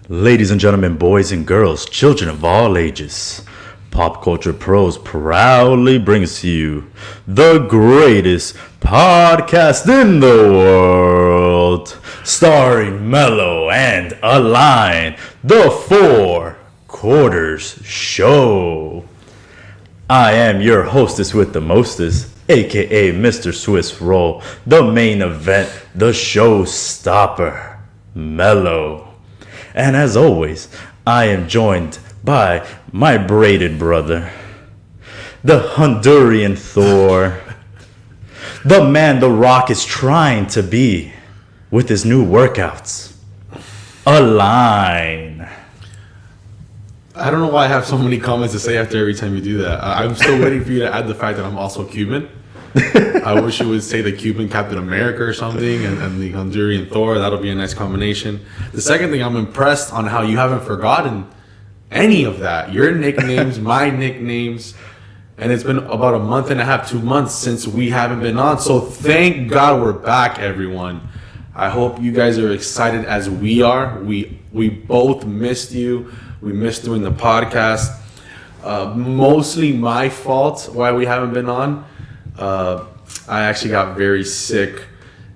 Ladies and gentlemen, boys and girls, children of all ages, Pop Culture Pros proudly brings to you the greatest podcast in the world, starring Mello and Align, the Four Quarters Show. I am your hostess with the mostest, aka Mr. Swiss Roll, the main event, the showstopper, Mello. And as always, I am joined by my braided brother, the Honduran Thor, the man The Rock is trying to be with his new workouts, Align. I don't know why I have so many comments to say after every time you do that. I'm still waiting for you to add the fact that I'm also Cuban. I wish you would say the Cuban Captain America or something and the Honduran Thor. That'll be a nice combination. The second thing, I'm impressed on how you haven't forgotten any of that. Your nicknames, my nicknames. And it's been about a month and a half, 2 months since we haven't been on. So thank God we're back, everyone. I hope you guys are excited as we are. We both missed you. We missed doing the podcast. Mostly my fault why we haven't been on. I actually got very sick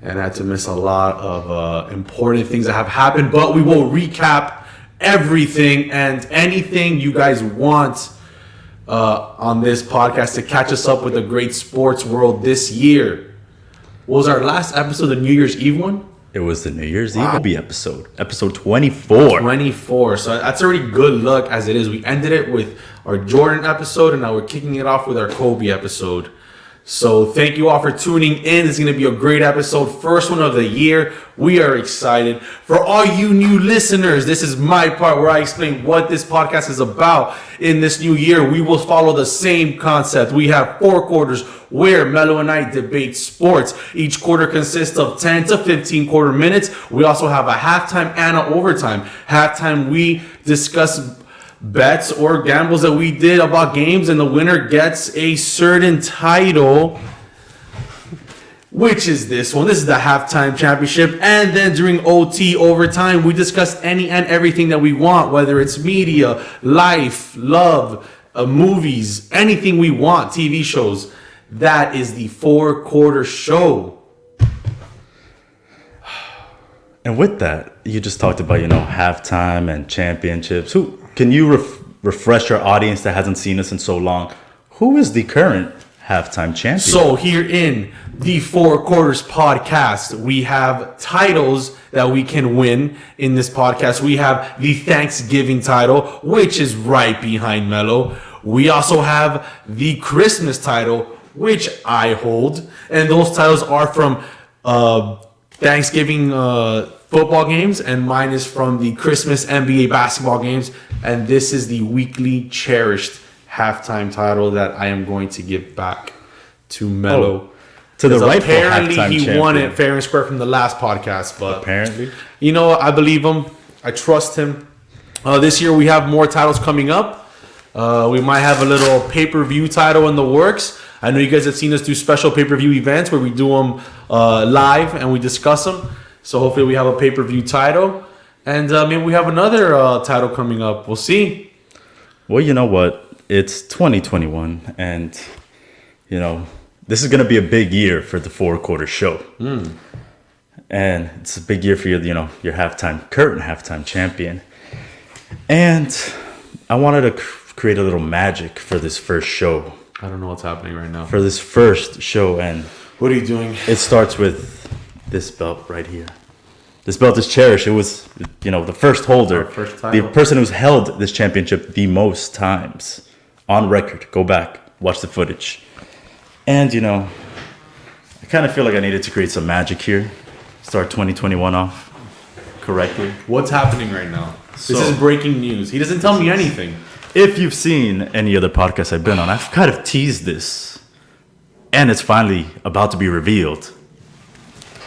and had to miss a lot of important things that have happened. But we will recap everything and anything you guys want on this podcast to catch us up with the great sports world this year. What was our last episode, the New Year's Eve one? It was the New Year's Eve episode 24. 24. So that's already good luck as it is. We ended it with our Jordan episode, and now we're kicking it off with our Kobe episode. So thank you all for tuning in. It's going to be a great episode. First one of the year. We are excited. For all you new listeners, this is my part where I explain what this podcast is about. In this new year, we will follow the same concept. We have 4 quarters where Mello and I debate sports. Each quarter consists of 10 to 15 quarter minutes. We also have a halftime and an overtime. Halftime, we discuss bets or gambles that we did about games, and the winner gets a certain title, which is this one. This is the halftime championship. And then during OT, overtime, we discuss any and everything that we want, whether it's media, life, love, movies, anything we want, TV shows. That is the 4 quarter show. And with that, you just talked about, halftime and championships. Can you refresh our audience that hasn't seen us in so long? Who is the current halftime champion? So here in the 4 Quarters podcast, we have titles that we can win in this podcast. We have the Thanksgiving title, which is right behind Mello. We also have the Christmas title, which I hold. And those titles are from Thanksgiving football games, and mine is from the Christmas NBA basketball games. And this is the weekly cherished halftime title that I am going to give back to Mello. To the rightful apparently halftime he champion. won it fair and square from the last podcast, but Apparently. I believe him. I trust him. This year we have more titles coming up. We might have a little pay-per-view title in the works. I know you guys have seen us do special pay-per-view events where we do them live and we discuss them. So hopefully we have a pay-per-view title. And maybe we have another title coming up. We'll see. Well, you know what? It's 2021, and, this is going to be a big year for the 4 quarter show. And it's a big year for your current halftime champion. And I wanted to create a little magic for this first show. I don't know what's happening right now. For this first show, and What are you doing? it starts with this belt right here. This belt is cherished. It was, the first holder, Our first title. the person who's held this championship the most times on record. Go back, watch the footage. And, I kind of feel like I needed to create some magic here. Start 2021 off correctly. What's happening right now? This So- is breaking news. He doesn't tell me anything. If you've seen any other podcasts I've been on, I've kind of teased this. And it's finally about to be revealed.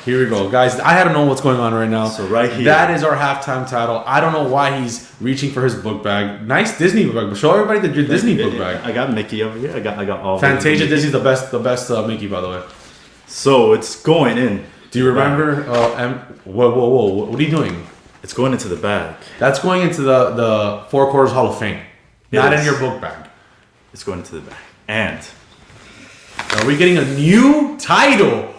Here we go. Guys, I don't know what's going on right now. So right here. That is our halftime title. I don't know why he's reaching for his book bag. Nice Disney book bag. Show everybody your Disney book bag. I got Mickey over here. I got all. Fantasia Disney's the best Mickey, by the way. So it's going in. Do you remember? Whoa! What are you doing? It's going into the bag. That's going into the Four Quarters Hall of Fame. Not in is. your book bag. It's going into the bag. And Are we getting a new title?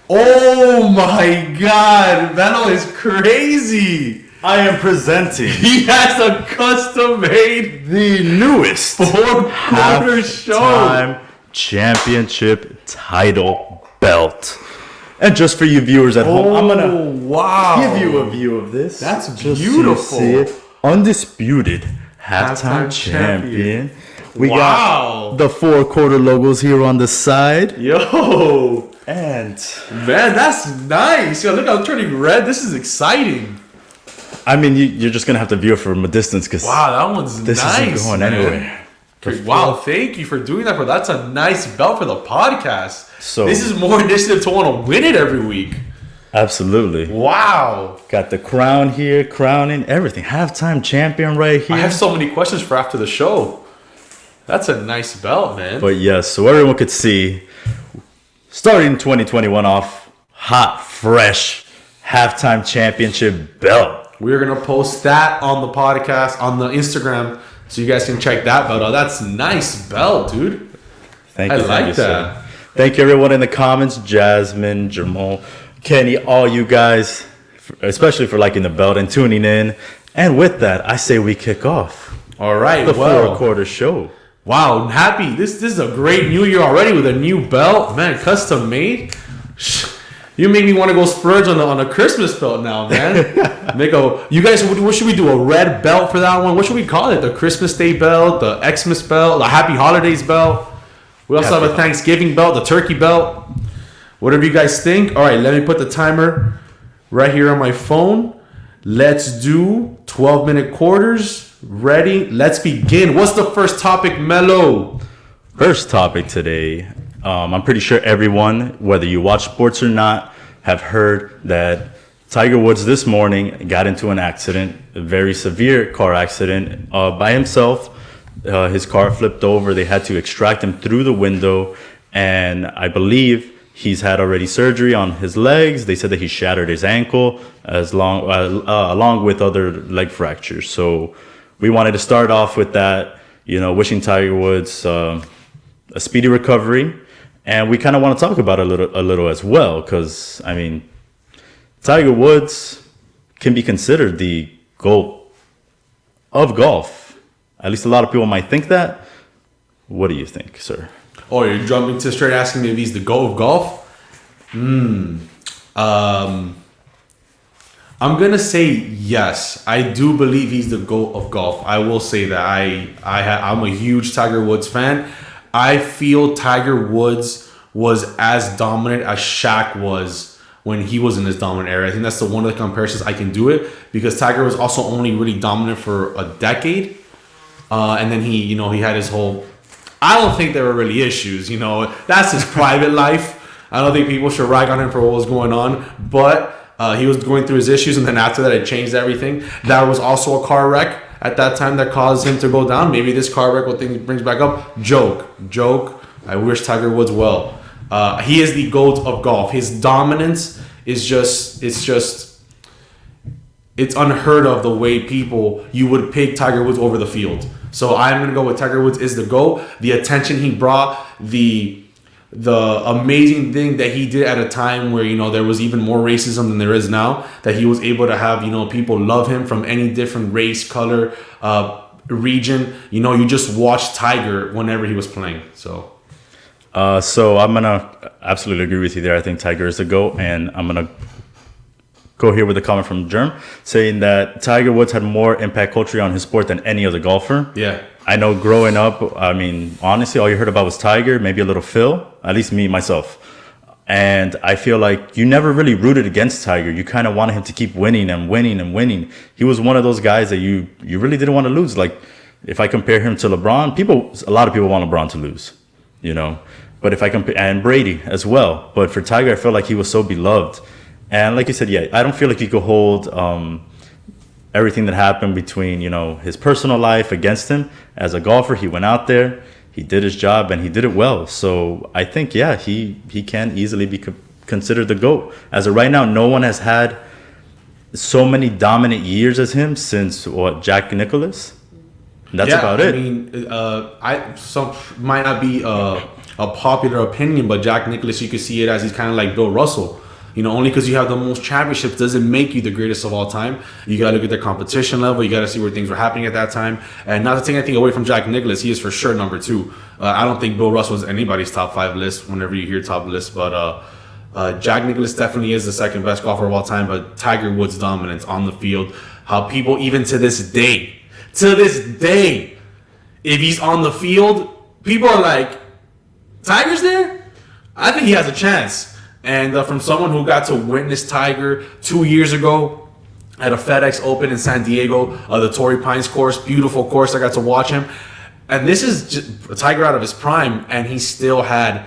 Oh my God. Vano is crazy. I am presenting He has a custom made the newest four-quarter show. halftime championship title belt. And just for you viewers at home, I'm gonna wow. give you a view of this. That's just so you beautiful. see it. Undisputed Halftime halftime champion. We Wow. got the 4-quarter logos here on the side. Yo. And Man, that's nice. Yo, look, I'm turning red. This is exciting. I mean, you're just gonna have to view it from a distance because Wow, that one's this nice. isn't going man. anywhere. Wow, thank you for doing that. That's a nice belt for the podcast. So- this is more initiative to want to win it every week. Absolutely. Wow. Got the crown here, crowning, everything. Halftime champion right here. I have so many questions for after the show. That's a nice belt, man. But yes, so everyone could see, starting 2021 off, hot, fresh, halftime championship belt. We're going to post that on the podcast, on the Instagram, so you guys can check that belt out. That's a nice belt, dude. Thank I you. like thank you, sir. that. Thank you, everyone in the comments. Jasmine, Jamal, Kenny, all you guys, especially for liking the belt and tuning in. And with that, I say we kick off All right, the well. 4-quarter show. Wow, I'm happy. This is a great new year already with a new belt. Man, custom made. You make me want to go splurge on a Christmas belt now, man. You guys, what should we do? A red belt for that one? What should we call it? The Christmas Day belt, the Xmas belt, the Happy Holidays belt. We also have a Thanksgiving belt, the turkey belt. Whatever you guys think. All right, let me put the timer right here on my phone. Let's do 12-minute quarters. Ready? Let's begin. What's the first topic, Mello? First topic today. I'm pretty sure everyone, whether you watch sports or not, have heard that Tiger Woods this morning got into an accident, a very severe car accident by himself. His car flipped over. They had to extract him through the window. And I believe he's had already surgery on his legs. They said that he shattered his ankle along with other leg fractures. So we wanted to start off with that, wishing Tiger Woods a speedy recovery. And we kind of want to talk about it a little as well, because, I mean, Tiger Woods can be considered the GOAT of golf. At least a lot of people might think that. What do you think, sir? Oh, you're jumping to straight asking me if he's the GOAT of golf? I'm going to say yes. I do believe he's the GOAT of golf. I will say that. I'm a huge Tiger Woods fan. I feel Tiger Woods was as dominant as Shaq was when he was in his dominant era. I think that's one of the comparisons I can do it, because Tiger was also only really dominant for a decade. And then he had his whole... I don't think there were really issues, That's his private life. I don't think people should rag on him for what was going on. But he was going through his issues, and then after that, it changed everything. There was also a car wreck at that time that caused him to go down. Maybe this car wreck will think brings back up. Joke. I wish Tiger Woods well. He is the GOAT of golf. His dominance is it's unheard of the way you would pick Tiger Woods over the field. So I'm gonna go with Tiger Woods is the GOAT. The attention he brought, the amazing thing that he did at a time where there was even more racism than there is now, that he was able to have people love him from any different race, color, region. You just watch Tiger whenever he was playing. So I'm gonna absolutely agree with you there. I think Tiger is the GOAT, and I'm gonna go here with a comment from Germ saying that Tiger Woods had more impact culturally on his sport than any other golfer. Yeah. I know growing up, I mean, honestly, all you heard about was Tiger, maybe a little Phil, at least me, myself. And I feel like you never really rooted against Tiger. You kind of wanted him to keep winning and winning and winning. He was one of those guys that you really didn't want to lose. Like, if I compare him to LeBron, a lot of people want LeBron to lose, But if I compare, and Brady as well. But for Tiger, I felt like he was so beloved. And like you said, yeah, I don't feel like you could hold everything that happened between, his personal life against him. As a golfer, he went out there, he did his job, and he did it well. So I think, yeah, he can easily be considered the GOAT. As of right now, no one has had so many dominant years as him since what, Jack Nicklaus. That's about it. I mean, some might not be a popular opinion, but Jack Nicklaus, you could see it as he's kind of like Bill Russell. You know, only because you have the most championships doesn't make you the greatest of all time. You got to look at the competition level. You got to see where things were happening at that time. And not to take anything away from Jack Nicklaus, he is for sure number 2. I don't think Bill Russell is anybody's top 5 list whenever you hear top list, but Jack Nicklaus definitely is the second best golfer of all time. But Tiger Woods' dominance on the field, how people even to this day, if he's on the field, people are like, Tiger's there? I think he has a chance. And from someone who got to witness Tiger 2 years ago at a FedEx Open in San Diego, the Torrey Pines course, beautiful course. I got to watch him. And this is just a Tiger out of his prime, and he still had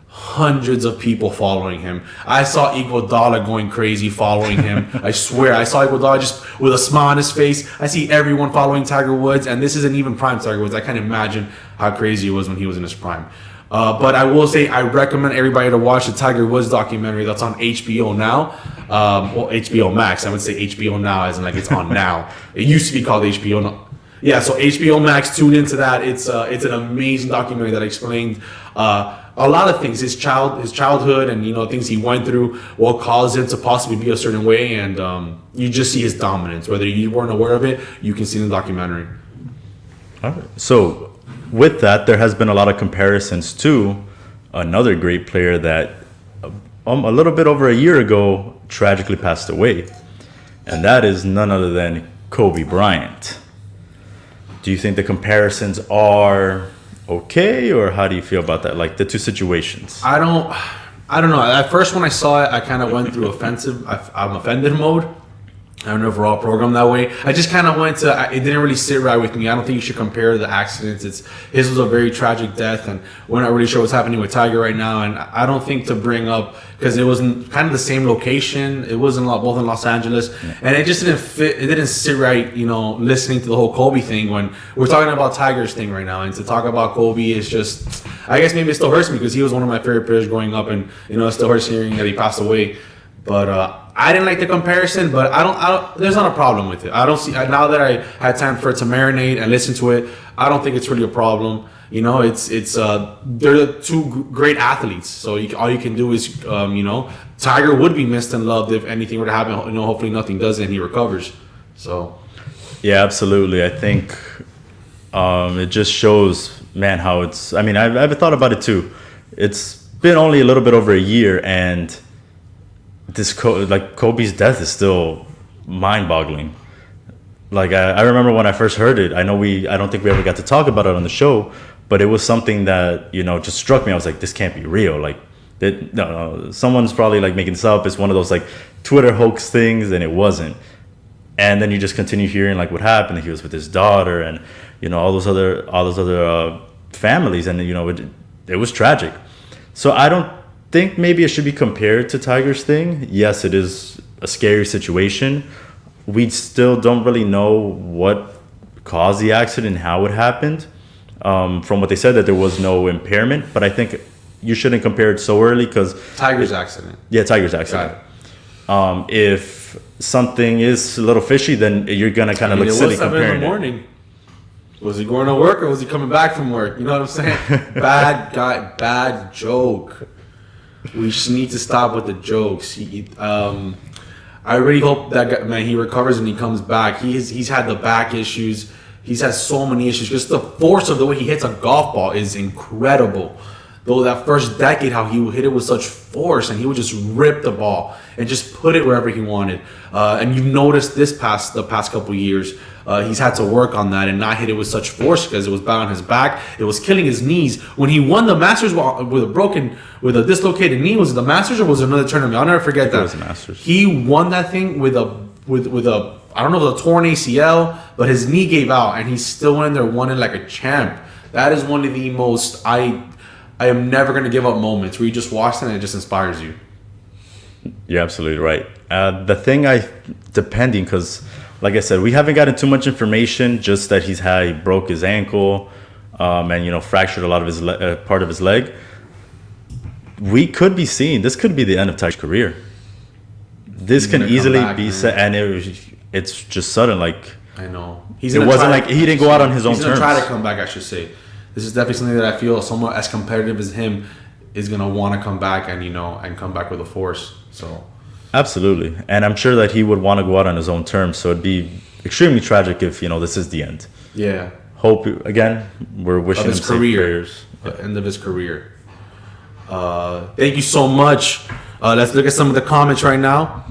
hundreds of people following him. I saw Iguodala going crazy following him. I swear, I saw Iguodala just with a smile on his face. I see everyone following Tiger Woods, and this isn't even prime Tiger Woods. I can't imagine how crazy it was when he was in his prime. But I will say I recommend everybody to watch the Tiger Woods documentary that's on HBO now. Well, HBO Max. I would say HBO now as in like it's on now. It used to be called HBO now. Yeah, so HBO Max, tune into that. It's an amazing documentary that explained a lot of things, his childhood, and things he went through, what caused him to possibly be a certain way, and you just see his dominance. Whether you weren't aware of it, you can see in the documentary. All right. So with that, there has been a lot of comparisons to another great player that a little bit over a year ago tragically passed away, and that is none other than Kobe Bryant. Do you think the comparisons are okay, or how do you feel about that? Like the two situations? I don't know. At first, when I saw it, I kind of went through I'm offended mode. I don't know if we're all programmed that way. I just kind of went to, it didn't really sit right with me. I don't think you should compare the accidents. His was a very tragic death, and we're not really sure what's happening with Tiger right now. And I don't think to bring up, because it wasn't kind of the same location. It wasn't both in Los Angeles, and it just didn't fit. It didn't sit right, listening to the whole Kobe thing when we're talking about Tiger's thing right now. And to talk about Kobe is just, I guess maybe it still hurts me because he was one of my favorite players growing up, and it still hurts hearing that he passed away. But I didn't like the comparison, but I don't. There's not a problem with it. I don't see, now that I had time for it to marinate and listen to it, I don't think it's really a problem. They're two great athletes, so all you can do is, Tiger would be missed and loved if anything were to happen. Hopefully nothing does and he recovers. So, yeah, absolutely. I think it just shows, man, how it's. I mean, I've thought about it too. It's been only a little bit over a year, and Kobe's death is still mind-boggling. Like I remember when I first heard it. I don't think we ever got to talk about it on the show, but it was something that just struck me. I was like, this can't be real. Like, no, someone's probably like making this up. It's one of those like Twitter hoax things, and it wasn't. And then you just continue hearing like what happened. He was with his daughter, and all those other families, and it was tragic. So I don't think maybe it should be compared to Tiger's thing. Yes, it is a scary situation. We still don't really know what caused the accident and how it happened. From what they said, that there was no impairment, but I think you shouldn't compare it so early because Tiger's accident. Yeah, Tiger's accident. If something is a little fishy, then you're gonna kind of look silly comparing in the morning. Was he going to work or was he coming back from work? You know what I'm saying? Bad guy, bad joke. We just need to stop with the jokes. I really hope that guy, man, he recovers and he comes back. He's had the back issues. He's had so many issues. Just the force of the way he hits a golf ball is incredible. Though that first decade, how he would hit it with such force, and he would just rip the ball and just put it wherever he wanted. And you've noticed the past couple years, he's had to work on that and not hit it with such force because it was bad on his back. It was killing his knees. When he won the Masters with a dislocated knee, was it the Masters or was it another tournament? I'll never forget that. It was the Masters. He won that thing with a I don't know if it was a torn ACL, but his knee gave out and he still went in there, won it like a champ. That is one of the most I am never going to give up moments where you just watch them and it just inspires you. You're absolutely right. The thing depending, because like I said, we haven't gotten too much information, just that he broke his ankle and fractured a lot of his part of his leg. We could be seeing, this could be the end of Tiger's career. This can gonna come easily back, be man. set, and it's just sudden. Like I know. It wasn't like he didn't go out on his own He's gonna terms. try to come back, I should say. This is definitely something that I feel someone as competitive as him is gonna want to come back and come back with a force. So Absolutely, and I'm sure that he would want to go out on his own terms. So it'd be extremely tragic if this is the end. yeah, Hope again. We're wishing of him his safe career, prayers. the end of his career. Thank you so much. Let's look at some of the comments right now.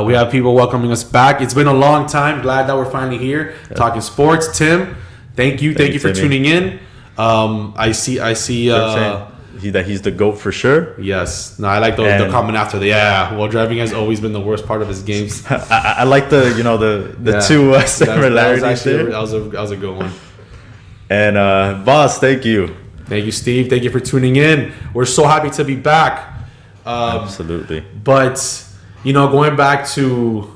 We have people welcoming us back. It's been a long time. Glad that we're finally here talking sports. Tim, thank you for Timmy. tuning in. I see. That he's the GOAT for sure. Yes. No, I like the comment after the while driving has always been the worst part of his games. I like the two similarities there. That was a good one. And boss, thank you. Thank you, Steve. Thank you for tuning in. We're so happy to be back. Absolutely. But going back to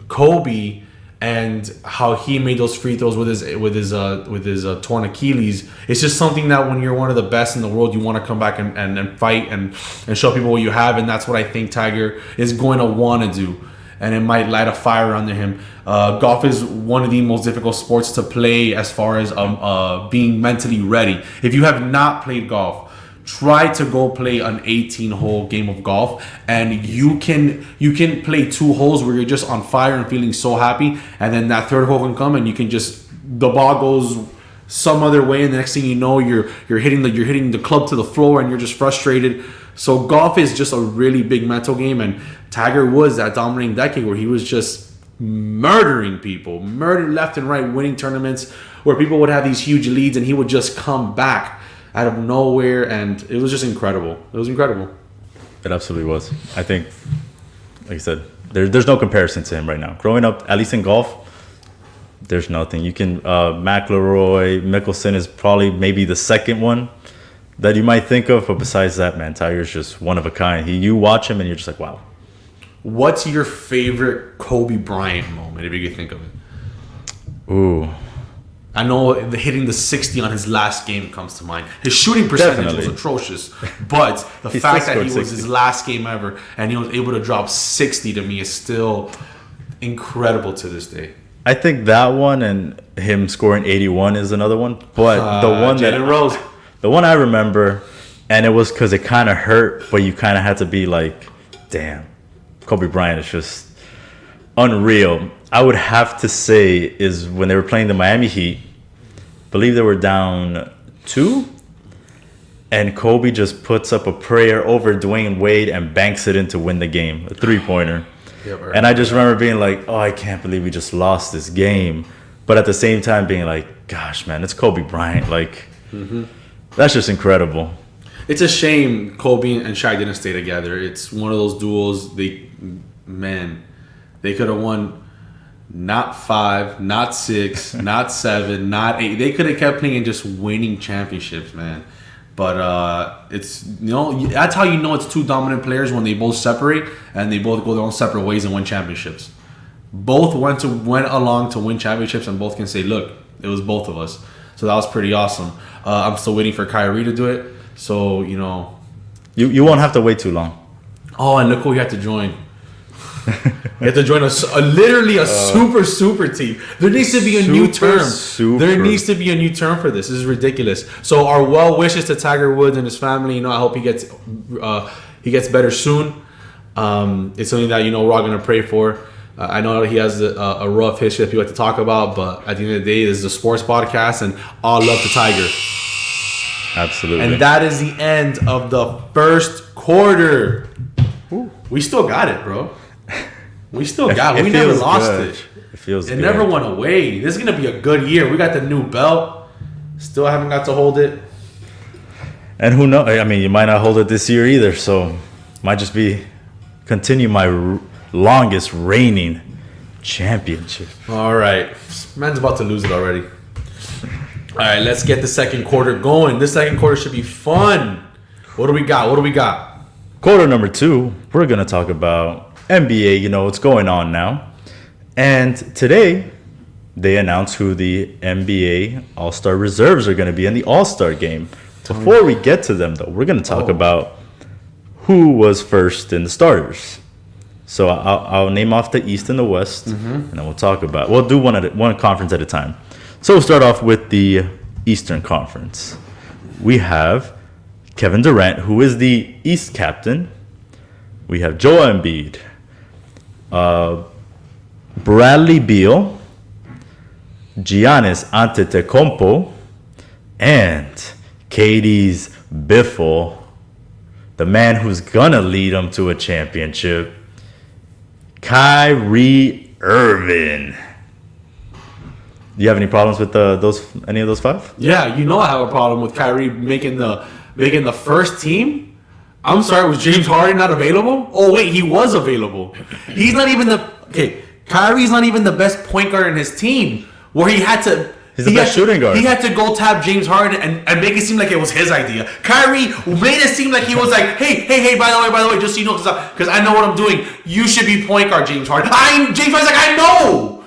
Kobe and how he made those free throws with his torn Achilles, it's just something that when you're one of the best in the world, you want to come back and fight and show people what you have, and that's what I think Tiger is going to want to do, and it might light a fire under him. Golf is one of the most difficult sports to play as far as being mentally ready. If you have not played golf, try to go play an 18-hole game of golf, and you can play 2 holes where you're just on fire and feeling so happy, and then that 3rd hole can come and the ball goes some other way, and the next thing you know, you're hitting the club to the floor and you're just frustrated. So golf is just a really big mental game, and Tiger Woods, that dominating decade where he was just murdering people, murdered left and right, winning tournaments where people would have these huge leads and he would just come back out of nowhere, and it was just incredible. It was incredible. It absolutely was. I think, like I said, there's no comparison to him right now. Growing up, at least in golf, there's nothing. You can McIlroy, Mickelson is probably maybe the second one that you might think of, but besides that, man, Tiger's just one of a kind. You watch him and you're just like, wow. What's your favorite Kobe Bryant moment, if you could think of it? Ooh. I know hitting the 60 on his last game comes to mind. His shooting percentage was atrocious, but the fact that he was 60. his last game ever and he was able to drop 60 to me is still incredible to this day. I think that one and him scoring 81 is another one, but the one I remember, and it was because it kind of hurt, but you kind of had to be like, damn, Kobe Bryant is just unreal. I would have to say is when they were playing the Miami Heat. Believe they were down 2, and Kobe just puts up a prayer over Dwayne Wade and banks it in to win the game, a 3-pointer. And I just remember being like, oh, I can't believe we just lost this game. But at the same time being like, gosh, man, it's Kobe Bryant. Like, that's just incredible. It's a shame Kobe and Shaq didn't stay together. It's one of those duels. They could have won not 5, not 6, not 7, not 8. They could have kept playing and just winning championships, man. But it's that's how you know it's 2 dominant players, when they both separate and they both go their own separate ways and win championships. Both went along to win championships, and both can say, look, it was both of us. So that was pretty awesome. I'm still waiting for Kyrie to do it. So you won't have to wait too long. Oh, and look who you had to join. You have to join literally a super team. There needs to be a new term. There needs to be a new term for this. This is ridiculous. So our well wishes to Tiger Woods and his family. I hope he gets better soon. It's something that we're all gonna pray for. I know he has a rough history that people like to talk about, but at the end of the day, this is a sports podcast, and all love to Tiger. Absolutely. And that is the end of the first quarter. Ooh. We still got it, bro. We still got it. We never lost it. It feels good. It never went away. This is going to be a good year. We got the new belt. Still haven't got to hold it. And who knows? I mean, you might not hold it this year either. So, might just continue my longest reigning championship. All right. Man's about to lose it already. All right, let's get the second quarter going. This second quarter should be fun. What do we got? Quarter number 2, we're going to talk about NBA. What's going on now. And today, they announced who the NBA All-Star reserves are going to be in the All-Star game. Before we get to them, though, we're going to talk about who was first in the starters. So I'll name off the East and the West, and then we'll talk about. We'll do one conference at a time. So we'll start off with the Eastern Conference. We have Kevin Durant, who is the East captain. We have Joel Embiid, Bradley Beal, Giannis Antetokounmpo, and Katie's Biffle, the man who's gonna lead them to a championship, Kyrie Irving. Do you have any problems with any of those five? Yeah, you know I have a problem with Kyrie making the first team. I'm sorry, was James Harden not available? Oh wait, he was available. He's not even Kyrie's not even the best point guard in his team. Where he had to. He's the best shooting guard. He had to go tap James Harden and make it seem like it was his idea. Kyrie made it seem like he was like, hey, by the way, just so you know, because I know what I'm doing. You should be point guard, James Harden. James Harden's like, I know.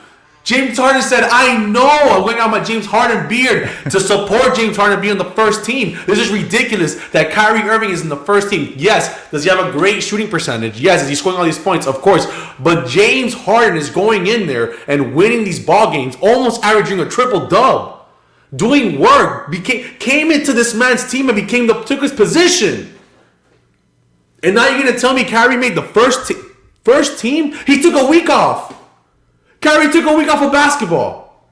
James Harden said, I know. I'm going on my James Harden beard to support James Harden being on the first team. This is ridiculous that Kyrie Irving is in the first team. Yes, does he have a great shooting percentage? Yes, is he scoring all these points? Of course. But James Harden is going in there and winning these ball games, almost averaging a triple-dub. Doing work. Came into this man's team and took his position. And now you're going to tell me Kyrie made the first team? He took a week off. Kyrie took a week off of basketball.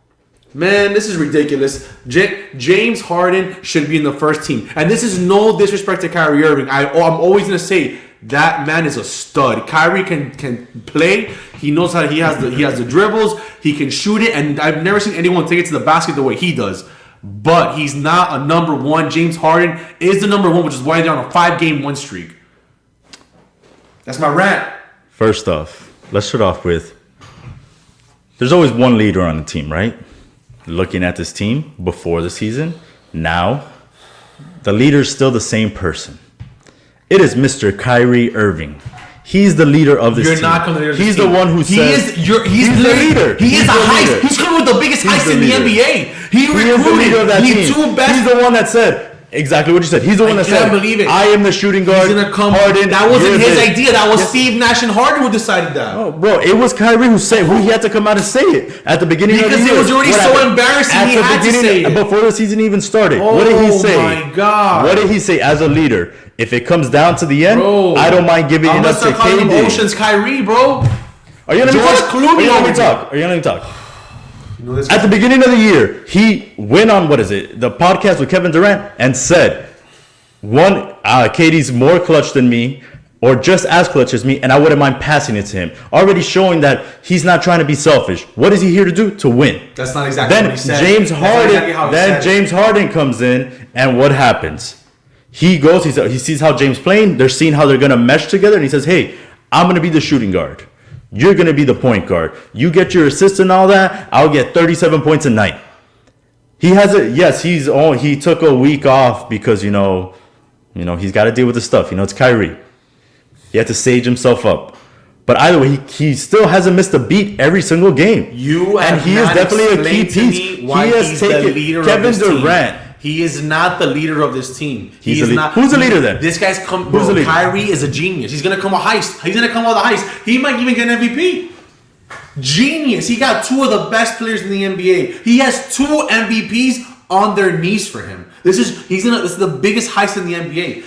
Man, this is ridiculous. James Harden should be in the first team. And this is no disrespect to Kyrie Irving. I'm always going to say that man is a stud. Kyrie can play. He knows how he has the dribbles. He can shoot it. And I've never seen anyone take it to the basket the way he does. But he's not a number one. James Harden is the number one, which is why they're on a 5-game win streak. That's my rant. First off, let's start off with, there's always one leader on the team, right? Looking at this team before the season, now, the leader is still the same person. It is Mr. Kyrie Irving. He's the leader of this team. You're not going to leader of this He's team. the one who says... He's the leader. He is a heist. He's coming with the biggest heist in the NBA. He is the leader of that team. He's the one that said... Exactly what you said. He's the one that said, I can't believe it. I am the shooting guard. He's gonna come. Harden, that wasn't his idea. That was Steve Nash and Harden who decided that. Oh, bro, it was Kyrie who he had to come out and say it at the beginning of the year. Because it was already so embarrassing. He had to say it before the season even started. What did he say? Oh my God! What did he say as a leader? If it comes down to the end, bro, I don't mind giving it up to KD. Emotions, Kyrie, bro. Are you gonna talk? Are you gonna talk? At the beginning of the year, he went on the podcast with Kevin Durant and said, KD's more clutch than me, or just as clutch as me, and I wouldn't mind passing it to him. Already showing that he's not trying to be selfish. What is he here to do? To win. That's not exactly what he said. James Harden comes in, and what happens? He goes, he sees how James playing. They're seeing how they're going to mesh together, and he says, hey, I'm going to be the shooting guard. You're going to be the point guard. You get your assists and all that, I'll get 37 points a night. He took a week off because, he's got to deal with the stuff. It's Kyrie. He had to sage himself up. But either way, he still hasn't missed a beat every single game. And he is definitely a key piece. He has taken Kevin Durant. He is not the leader of this team. Who's the leader then? This guy's Kyrie is a genius. He's gonna come with heist. He's gonna come with a heist. He might even get an MVP. Genius. He got two of the best players in the NBA. He has 2 MVPs on their knees for him. This is the biggest heist in the NBA.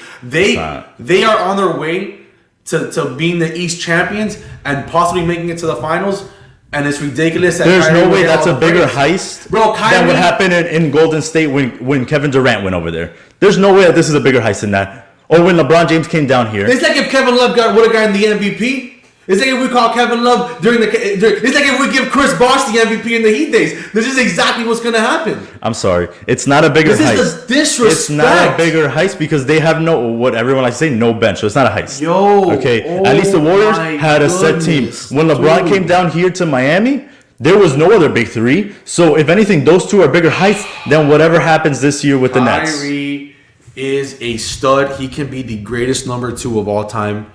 They are on their way to being the East champions and possibly making it to the finals. And it's ridiculous. There's no way that's a bigger heist than what happened in Golden State when Kevin Durant went over there. There's no way that this is a bigger heist than that. Or when LeBron James came down here. It's like if Kevin Love would have gotten the MVP. It's like if we call Kevin Love it's like if we give Chris Bosh the MVP in the Heat days. This is exactly what's going to happen. I'm sorry. It's not a bigger heist. This is the disrespect. It's not a bigger heist because they have what everyone likes to say, no bench. So it's not a heist. At least the Warriors had a set team. When LeBron came down here to Miami, there was no other big three. So if anything, those two are bigger heists than whatever happens this year with the Nets. Kyrie is a stud. He can be the greatest number 2 of all time.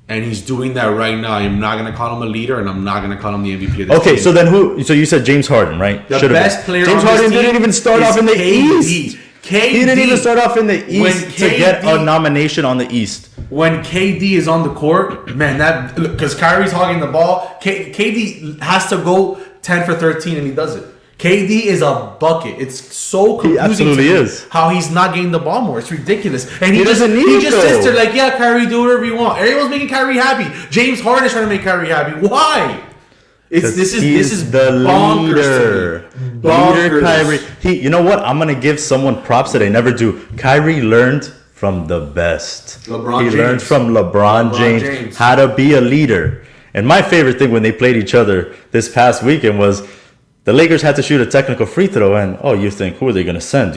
And he's doing that right now. I'm not going to call him a leader, and I'm not going to call him the MVP of this team. So then who? So you said James Harden, right? The best player James on this Harden team didn't even start off in the East. He didn't even start off in the East to get a nomination on the East. When KD is on the court, man, that because Kyrie's hogging the ball, KD has to go 10 for 13 and he does it. KD is a bucket. It's so confusing to me how he's not getting the ball more. It's ridiculous. And he just sits there like, yeah, Kyrie, do whatever you want. Everyone's making Kyrie happy. James Harden is trying to make Kyrie happy. Why? This is the bonkers. Leader Kyrie. You know what? I'm gonna give someone props that I never do. Kyrie learned from the best. He learned from LeBron James how to be a leader. And my favorite thing when they played each other this past weekend was the Lakers had to shoot a technical free throw, and you think, who are they going to send?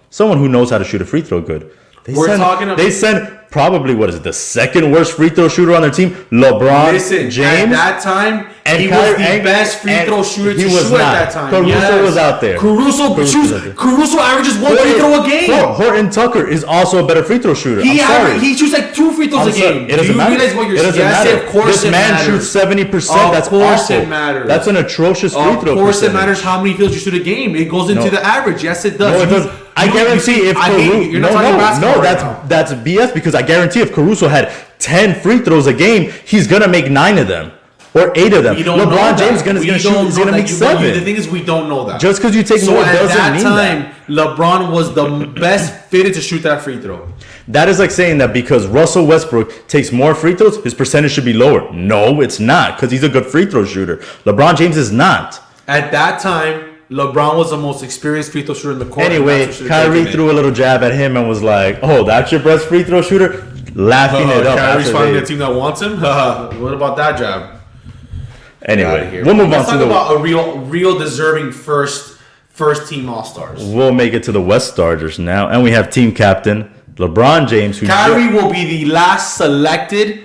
Someone who knows how to shoot a free throw good. They send probably, the second worst free throw shooter on their team, LeBron James. At that time, he was the best free throw shooter to shoot at that time. Caruso was out there. Caruso averages one free throw a game. Horton Tucker is also a better free throw shooter. He shoots like 2 free throws a game. It doesn't matter. It doesn't matter. Of course this man shoots 70%. That's awful. It matters. That's an atrocious free throw. Of course it matters how many fields you shoot a game. It goes into the average. Yes, it does. No, it does. I guarantee if Caruso... that's BS because I guarantee if Caruso had 10 free throws a game, he's going to make 9 of them. Or 8 of them. LeBron James is going to make 7. The thing is, we don't know that. Just because you take more doesn't mean that. At that time, LeBron was the best fitted to shoot that free throw. That is like saying that because Russell Westbrook takes more free throws, his percentage should be lower. No, it's not, because he's a good free throw shooter. LeBron James is not. At that time, LeBron was the most experienced free throw shooter in the court. Anyway, Kyrie threw a little jab at him and was like, that's your best free throw shooter? Laughing it up. Kyrie's finding a team that wants him? What about that jab? Anyway, we'll move on to about a real deserving first team All-Stars. We'll make it to the West starters now. And we have team captain LeBron James. Kyrie will be the last selected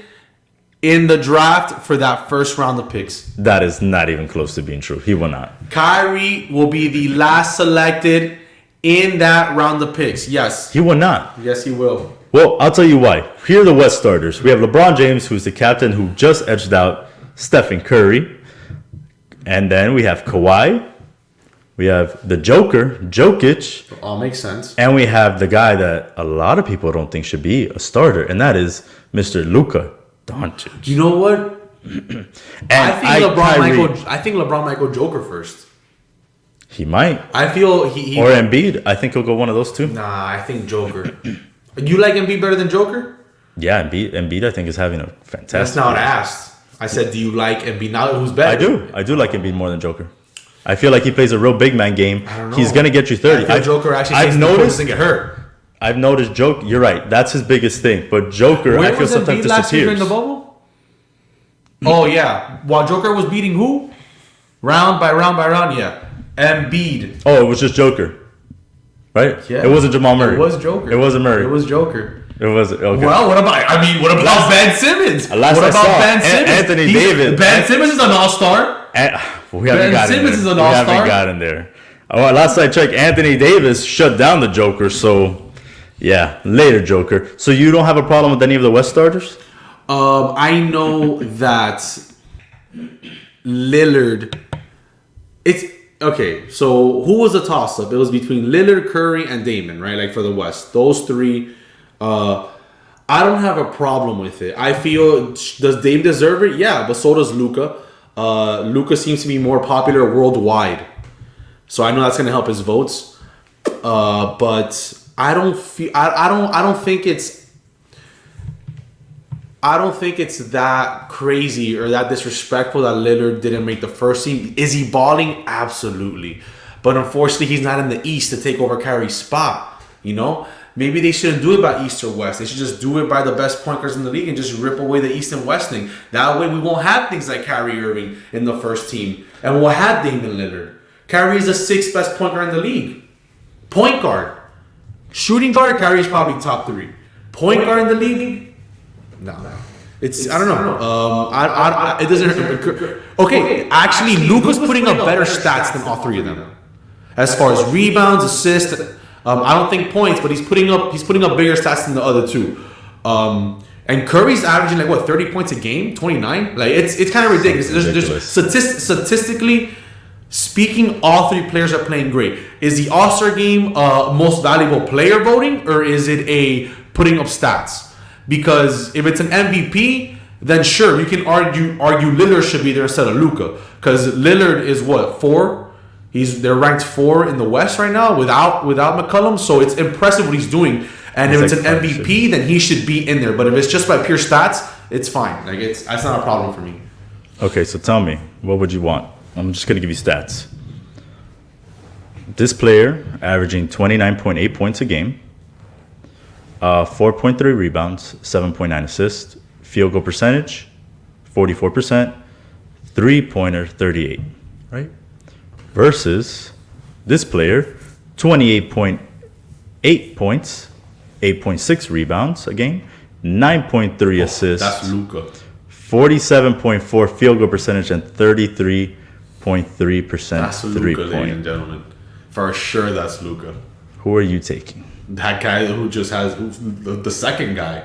in the draft for that first round of picks. That is not even close to being true. He will not. Kyrie will be the last selected in that round of picks. Yes. He will not. Yes, he will. Well, I'll tell you why. Here are the West starters. We have LeBron James, who's the captain, who just edged out Stephen Curry. And then we have Kawhi. We have the Joker, Jokic. All makes sense. And we have the guy that a lot of people don't think should be a starter, and that is Mr. Luka Doncic. You know what? I think LeBron might go Joker first. He might. I feel he or Embiid. I think he'll go one of those two. Nah, I think Joker. You like Embiid better than Joker? Yeah, Embiid I think is having a fantastic. That's not asked. I said, do you like Embiid? Now who's better? I do like Embiid more than Joker. I feel like he plays a real big man game. I don't know. He's gonna get you 30. I feel Joker actually doesn't get hurt. I've noticed Joker. You're right. That's his biggest thing. But Joker, I feel sometimes disappears. Last year in the bubble? Oh yeah. While Joker was beating who? Round by round. Yeah. Embiid. Oh, it was just Joker, right? Yeah. It wasn't Jamal Murray. It was Joker. It wasn't Murray. It was Joker. It was okay. Well, what about Ben Simmons? Anthony Davis. Ben Simmons is an all-star. We haven't gotten there. Oh, last I checked, Anthony Davis shut down the Joker. So, yeah, later Joker. So you don't have a problem with any of the West starters? I know that Lillard. It's okay. So who was the toss-up? It was between Lillard, Curry, and Damon, right? Like for the West, those three. I don't have a problem with it. I feel, does Dame deserve it? Yeah, but so does Luka. Luka seems to be more popular worldwide, so I know that's gonna help his votes. But I don't think it's that crazy or that disrespectful that Lillard didn't make the first team. Is he balling? Absolutely, but unfortunately, he's not in the East to take over Kyrie's spot. Maybe they shouldn't do it by East or West. They should just do it by the best point guards in the league and just rip away the East and West thing. That way we won't have things like Kyrie Irving in the first team. And we'll have Damian Lillard. Kyrie is the 6th best point guard in the league. Point guard. Shooting guard, Kyrie is probably top 3. Point guard in the league? No. I don't know. It doesn't. Okay, actually, Luka's putting up better stats than all 3 of them. As far as rebounds, assists, I don't think points, but he's putting up bigger stats than the other 2. And Curry's averaging 30 points a game, 29. Like it's kind of ridiculous. There's statistically, speaking, all three players are playing great. Is the All-Star game most valuable player voting, or is it a putting up stats? Because if it's an MVP, then sure, you can argue Lillard should be there instead of Luka. Because Lillard is what, 4? They're ranked 4 in the West right now without McCollum. So it's impressive what he's doing. And if it's an MVP, then he should be in there. But if it's just by pure stats, it's fine. Like that's not a problem for me. Okay, so tell me, what would you want? I'm just gonna give you stats. This player averaging 29.8 points a game, 4.3 rebounds, 7.9 assists, field goal percentage, 44%, 3-pointer, 38, right? Versus this player, 28.8 points, 8.6 rebounds a game, 9.3 assists. That's Luka. 47.4 field goal percentage and 33.3% That's Luka, ladies and 3-point. gentlemen. For sure, that's Luka. Who are you taking? That guy who just has the second guy.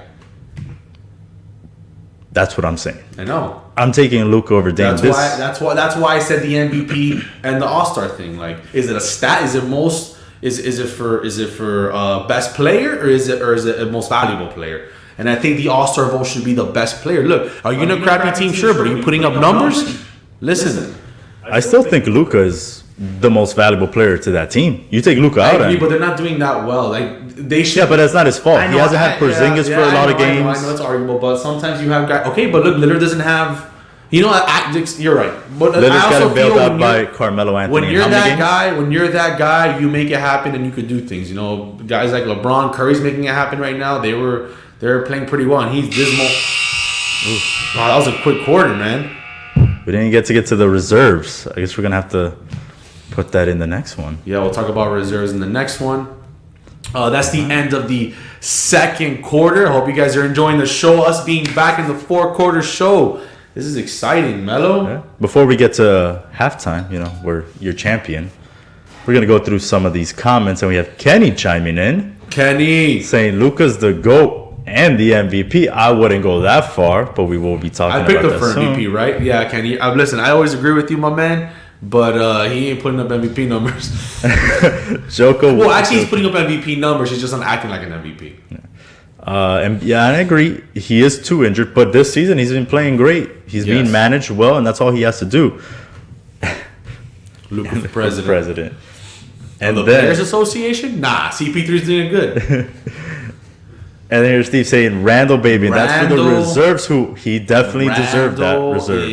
That's what I'm saying. I know. I'm taking Luka over Dame. That's why I said the MVP and the All-Star thing. Like, is it a stat? Is it most? Is it for best player or is it a most valuable player? And I think the All-Star vote should be the best player. Look, are you in a crappy team? Sure, but are you putting up numbers? Listen. I still think Luka is the most valuable player to that team. You take Luka out, I agree, but they're not doing that well. Like they should. yeah, but that's not his fault. He hasn't had Porzingis for a lot of games. I know it's arguable, but sometimes you have guys. Okay, but look, Lillard doesn't have. You know, you're right. But Lillard's I also got bailed feel out by Carmelo Anthony. when you're that guy, you make it happen and you could do things. You know, guys like LeBron, Curry's making it happen right now. They're playing pretty well, and he's dismal. Wow, that was a quick quarter, man. We didn't get to the reserves. I guess we're gonna have to put that in the next one. Yeah, we'll talk about reserves in the next one. That's the end of the second quarter. I hope you guys are enjoying the show. Us being back in the 4-quarter show. This is exciting, Mello. Yeah. Before we get to halftime, we're your champion. We're gonna go through some of these comments, and we have Kenny chiming in. Kenny saying Luka's the GOAT and the MVP. I wouldn't go that far, but we will be talking about that soon. I picked him for MVP, right? Yeah, Kenny. Listen, I always agree with you, my man, but he ain't putting up MVP numbers. Joko. Well, actually, he's putting up MVP numbers. He's just not acting like an MVP. And I agree. He is too injured, but this season he's been playing great. He's being managed well, and that's all he has to do. Luka for president. President. And the Players Association? Nah, CP3's doing good. And then here's Steve saying Randall, baby. And that's for the reserves who he definitely deserved that reserve.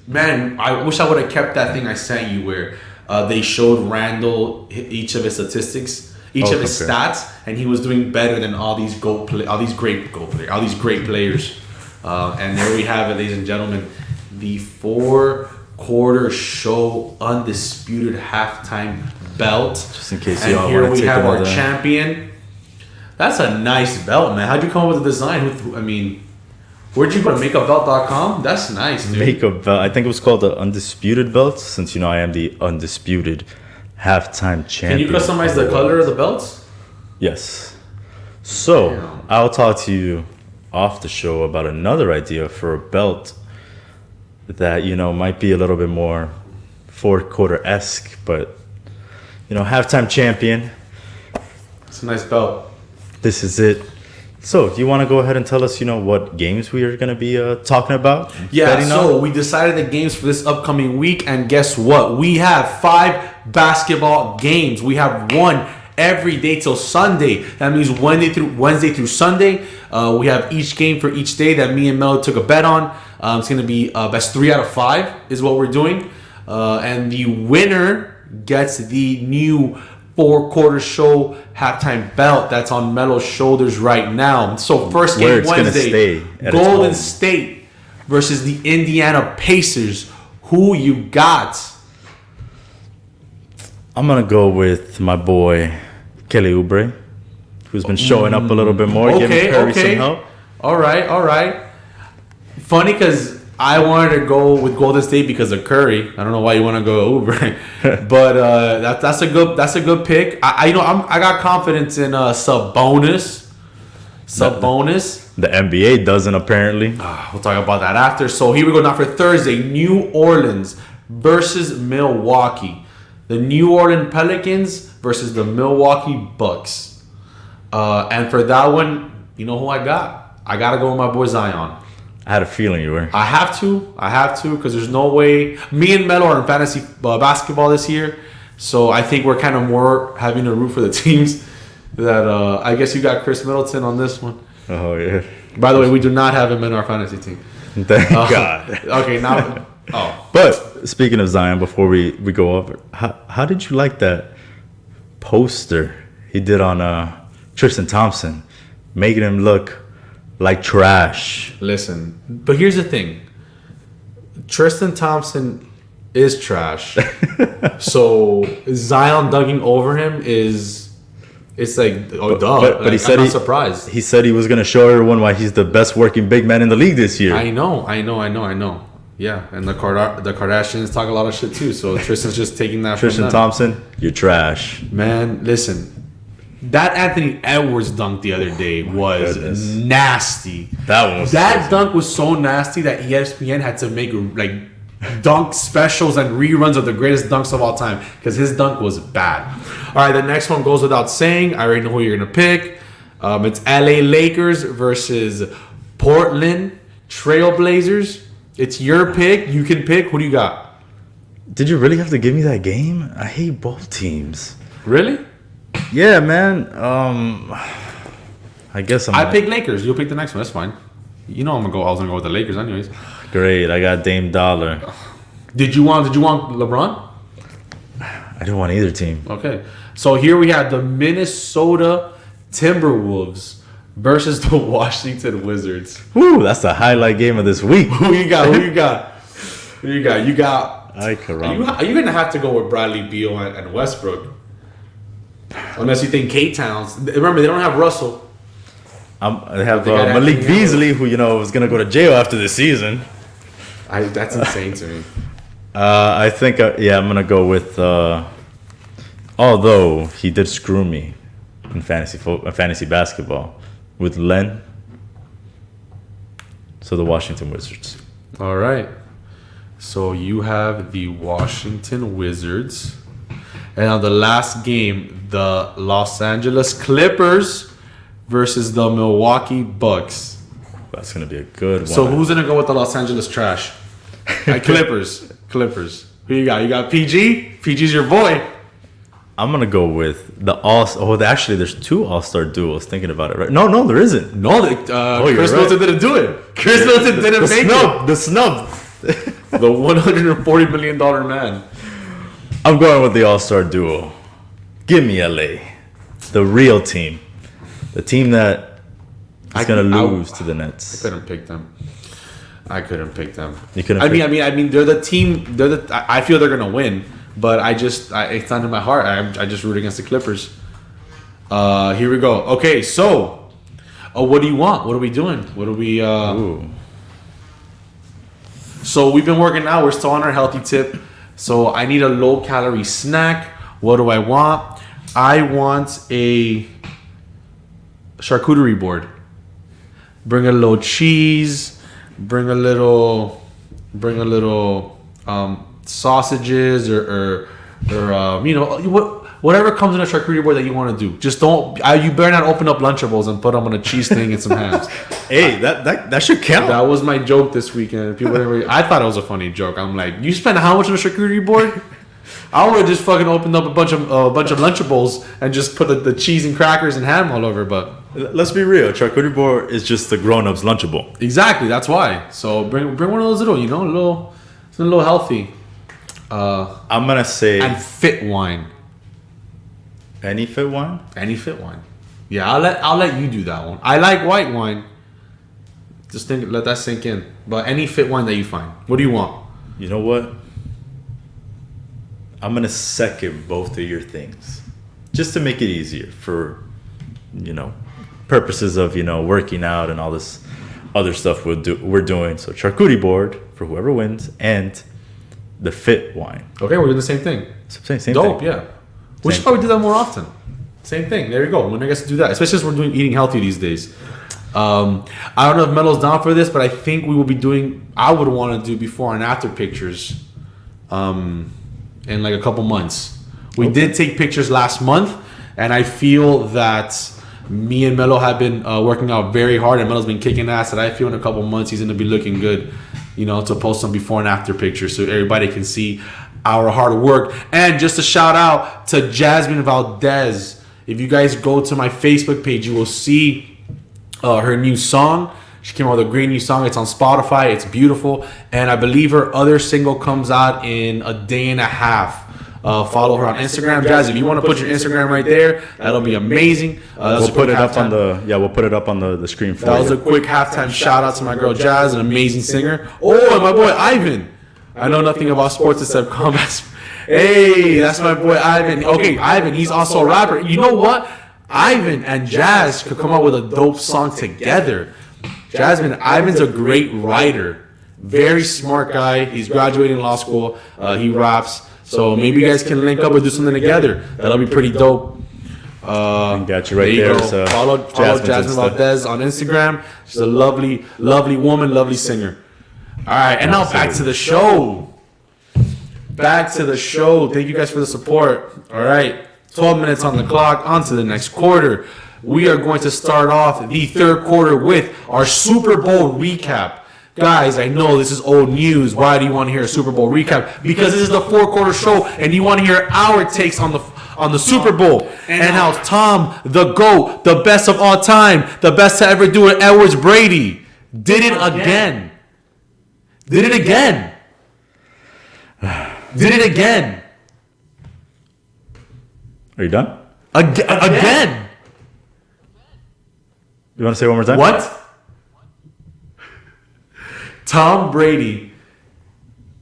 Man, I wish I would have kept that thing I sent you where they showed Randall each of his statistics, each of his stats, and he was doing better than all these great players. And there we have it, ladies and gentlemen, the 4-quarter show undisputed halftime belt. Just in case and y'all here want to we take have our another champion. That's a nice belt, man. How'd you come up with the design? Where'd you go to makeupbelt.com? That's nice, dude. Makeup belt. I think it was called the Undisputed Belt, since I am the undisputed halftime champion. Can you customize the color of the belts? Yes. So, I'll talk to you off the show about another idea for a belt that, might be a little bit more 4-quarter-esque, but, halftime champion. It's a nice belt. This is it. So, do you want to go ahead and tell us, what games we are going to be talking about? Yeah, so we decided the games for this upcoming week, and guess what? We have 5 basketball games. We have one every day till Sunday. That means Wednesday through Sunday. We have each game for each day that me and Mel took a bet on. It's going to be best 3 out of 5 is what we're doing. And the winner gets the new 4-quarter show halftime belt that's on Melo's shoulders right now. So first game Wednesday, Golden State versus the Indiana Pacers. Who you got? I'm going to go with my boy Kelly Oubre, who's been showing up a little bit more, giving Curry some help. All right. Funny because I wanted to go with Golden State because of Curry. I don't know why you want to go Oubre, but that's a good pick. I got confidence in Sabonis. The NBA doesn't apparently. We'll talk about that after. So here we go now for Thursday. New Orleans versus Milwaukee. The New Orleans Pelicans versus the Milwaukee Bucks. And for that one, you know who I got? I got to go with my boy Zion. I had a feeling you were. I have to, because there's no way. Me and Melo are in fantasy basketball this year, so I think we're kind of more having to root for the teams that. I guess you got Chris Middleton on this one. Oh yeah. By the way, we do not have him in our fantasy team. Thank God. Okay, now. Oh, But speaking of Zion, before we go over, how did you like that poster he did on Tristan Thompson, making him look like trash? listen, but here's the thing. Tristan Thompson is trash. So Zion dugging over him it's like, oh, duh. But Like, he said I'm not surprised. He said he was going to show everyone why he's the best working big man in the league this year. I know. Yeah, and the Kardashians talk a lot of shit too. So Tristan's just taking that Tristan from them. Thompson, you're trash. Man, listen. That Anthony Edwards dunk the other day was nasty. That one was That crazy. dunk was so nasty that ESPN had to make like dunk specials and reruns of the greatest dunks of all time because his dunk was bad. All right, the next one goes without saying. I already know who you're gonna pick. It's LA Lakers versus Portland Trailblazers. It's your pick. You can pick. Who do you got? Did you really have to give me that game? I hate both teams. Really? Yeah, man. I guess I pick Lakers. You'll pick the next one. That's fine. You know I was gonna go with the Lakers anyways. Great. I got Dame Dollar. Did you want LeBron? I didn't want either team. Okay. So here we have the Minnesota Timberwolves versus the Washington Wizards. Woo, that's the highlight game of this week. Who you got? You got. Ay, caramba. Are you gonna have to go with Bradley Beal and Westbrook? Unless you think K-Towns. Remember, they don't have Russell. They have They got Malik Anthony Beasley, who is going to go to jail after this season. That's insane to me. I think, I'm going to go with. Although he did screw me in fantasy basketball with Len. So the Washington Wizards. All right. So you have the Washington Wizards. And on the last game, the Los Angeles Clippers versus the Milwaukee Bucks. That's going to be a good one. So who's going to go with the Los Angeles trash? Clippers. Who you got? You got PG? PG's your boy. I'm going to go with the actually, there's two All-Star duos thinking about it, right? No, there isn't. No, Chris Middleton didn't do it. Chris Middleton didn't make it. The snub. The $140 million man. I'm going with the All-Star duo. Give me LA. The real team. The team that is going to lose to the Nets. I couldn't pick them. You couldn't I mean, they're the team. I feel they're gonna win, but it's not in my heart. I just root against the Clippers. Here we go. Okay, so, what do you want? What are we doing? What are we? Ooh. So we've been working out. We're still on our healthy tip. So I need a low-calorie snack. What do I want? I want a charcuterie board. Bring a little cheese. Bring a little sausages or whatever comes in a charcuterie board that you want to do. Just don't. You better not open up Lunchables and put them on a cheese thing and some hams. Hey, that should count. That was my joke this weekend. I thought it was a funny joke. I'm like, you spend how much on a charcuterie board? I would have just fucking opened up a bunch of Lunchables and just put the cheese and crackers and ham all over. But Let's be real. Charcuterie board is just the grown-ups Lunchable. exactly, that's why. So bring one of those it's a little healthy. I'm gonna say And fit wine. any fit wine. Any fit wine. Yeah, I'll let you do that one. I like white wine. Just let that sink in. But any fit wine that you find. What do you want? You know what? I'm gonna second both of your things, just to make it easier for, purposes of working out and all this other stuff we're doing. So charcuterie board for whoever wins, and the fit wine. Okay, we're doing the same thing. Same Dope, thing. yeah. We should probably do that more often. Same thing. There you go. When I guess to do that, especially since we're eating healthy these days. I don't know if Melo's down for this, but I think we will be doing. I would want to do before and after pictures. in like a couple months. We did take pictures last month, and I feel that me and Melo have been working out very hard, and Melo's been kicking ass. And I feel in a couple months he's gonna be looking good, to post some before and after pictures so everybody can see our hard work. And just a shout out to Jasmine Valdez. If you guys go to my Facebook page, you will see her new song. She came out with a great new song. It's on Spotify. It's beautiful. And I believe her other single comes out in a day and a half. Follow her on Instagram, Jazz. If you want to put your Instagram right there, that'll be amazing. We'll put it up on the screen for you. That was a quick halftime shout out to my girl Jazz, an amazing singer. Oh, and my boy Ivan. I know nothing about sports except comments. Hey, that's my boy Ivan. Okay, Ivan, he's also a rapper. You know what? Ivan and Jazz could come up with a dope song together. Ivan's a great writer. Very smart guy. He's graduating law school. He raps. So maybe you guys can link up and do something together. That'll be pretty dope. Got you right there. So follow Jasmine Valdez on Instagram. She's a lovely, lovely woman, lovely singer. All right, and now back to the show. Thank you guys for the support. All right, 12 minutes on the clock. On to the next quarter. We are going to start off the third quarter with our Super Bowl recap. Guys, I know this is old news. Why do you want to hear a Super Bowl recap? Because this is the four-quarter show, and you want to hear our takes on the Super Bowl and how Tom, the GOAT, the best of all time, the best to ever do it, Edwards Brady, did it again. Did it again. Are you done? Again. You want to say it one more time? What? Tom Brady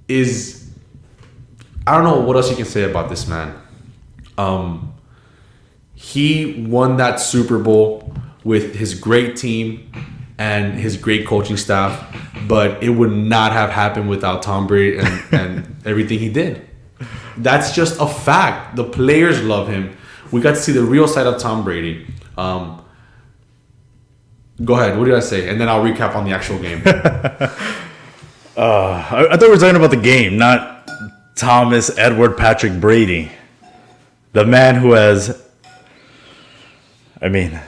is... I don't know what else you can say about this man. He won that Super Bowl with his great team and his great coaching staff, but it would not have happened without Tom Brady and everything he did. That's just a fact. The players love him. We got to see the real side of Tom Brady. Go ahead. What did I say? And then I'll recap on the actual game. I thought we were talking about the game, not Thomas Edward Patrick Brady. The man who has... I mean,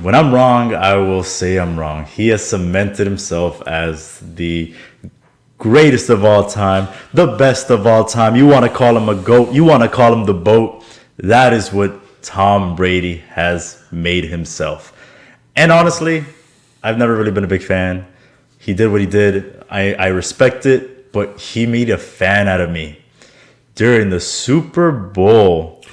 when I'm wrong, I will say I'm wrong. He has cemented himself as the greatest of all time, the best of all time. You want to call him a GOAT. You want to call him the BOAT. That is what Tom Brady has made himself. And honestly, I've never really been a big fan. He did what he did. I respect it, but he made a fan out of me. During the Super Bowl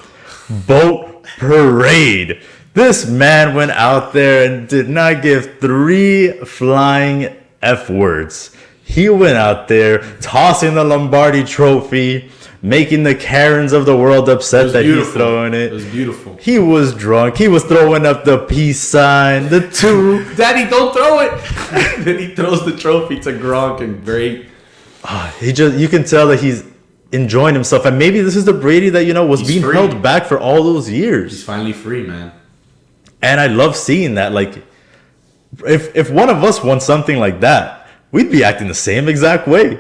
boat parade, this man went out there and did not give 3 flying F words. He went out there tossing the Lombardi trophy, making the Karens of the world upset that he's throwing it. It was beautiful. He was drunk. He was throwing up the peace sign, the 2. Daddy, don't throw it. Then he throws the trophy to Gronk and great. You can tell that he's enjoying himself. And maybe this is the Brady that, was being held back for all those years. He's finally free, man. And I love seeing that. Like, if one of us won something like that, we'd be acting the same exact way.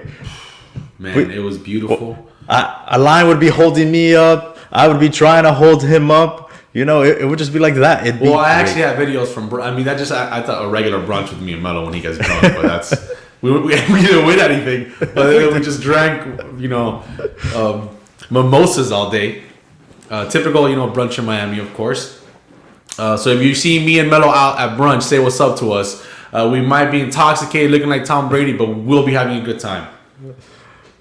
Man, it was beautiful. A line would be holding me up. I would be trying to hold him up. It would just be like that. I actually have videos from... I thought a regular brunch with me and Melo when he gets drunk, but that's... We didn't win anything, but we just drank, mimosas all day. Typical, brunch in Miami, of course. So if you see me and Melo out at brunch, say what's up to us. We might be intoxicated, looking like Tom Brady, but we'll be having a good time.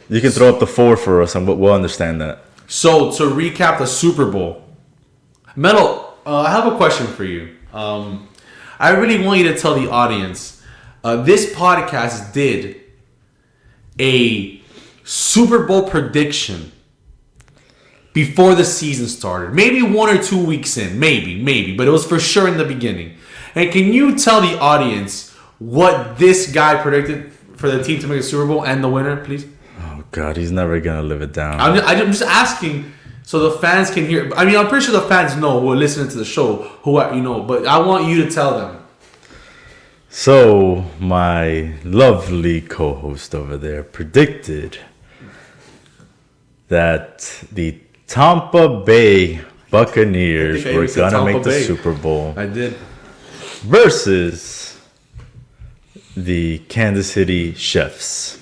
You can throw up the 4 for us, and we'll understand that. So to recap the Super Bowl, Melo, I have a question for you. I really want you to tell the audience. This podcast did a Super Bowl prediction before the season started. Maybe 1 or 2 weeks in. Maybe. But it was for sure in the beginning. And can you tell the audience what this guy predicted for the team to make a Super Bowl and the winner, please? Oh, God. He's never going to live it down. I'm just asking so the fans can hear. I mean, I'm pretty sure the fans know who are listening to the show, but I want you to tell them. So, my lovely co-host over there predicted that the Tampa Bay Buccaneers I were said gonna make Tampa the Bay. Super Bowl I did. versus the Kansas City Chiefs.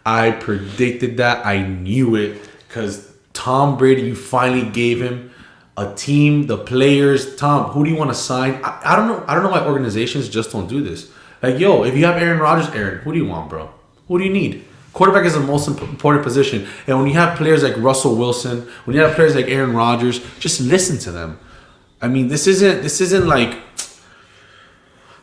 I predicted that. I knew it because Tom Brady, you finally gave him a team, the players. Tom, who do you want to sign? I don't know. I don't know why organizations just don't do this. Like, yo, if you have Aaron Rodgers, Aaron, who do you want, bro? Who do you need? Quarterback is the most important position. And when you have players like Russell Wilson, when you have players like Aaron Rodgers, just listen to them. I mean, this isn't like.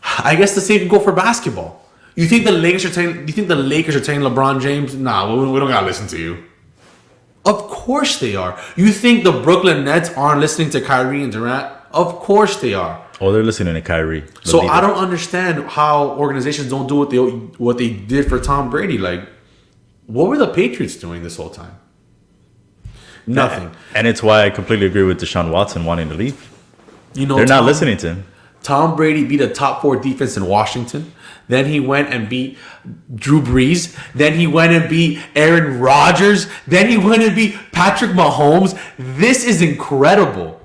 I guess the same can go for basketball. You think the Lakers are telling LeBron James, nah, we don't gotta listen to you. Of course they are. You think the Brooklyn Nets aren't listening to Kyrie and Durant? Of course they are. Oh, they're listening to Kyrie. So I don't understand how organizations don't do what they did for Tom Brady. Like, what were the Patriots doing this whole time? Nothing. And it's why I completely agree with Deshaun Watson wanting to leave. You know, They're not listening to him. Tom Brady beat a top 4 defense in Washington. Then he went and beat Drew Brees. Then he went and beat Aaron Rodgers. Then he went and beat Patrick Mahomes. This is incredible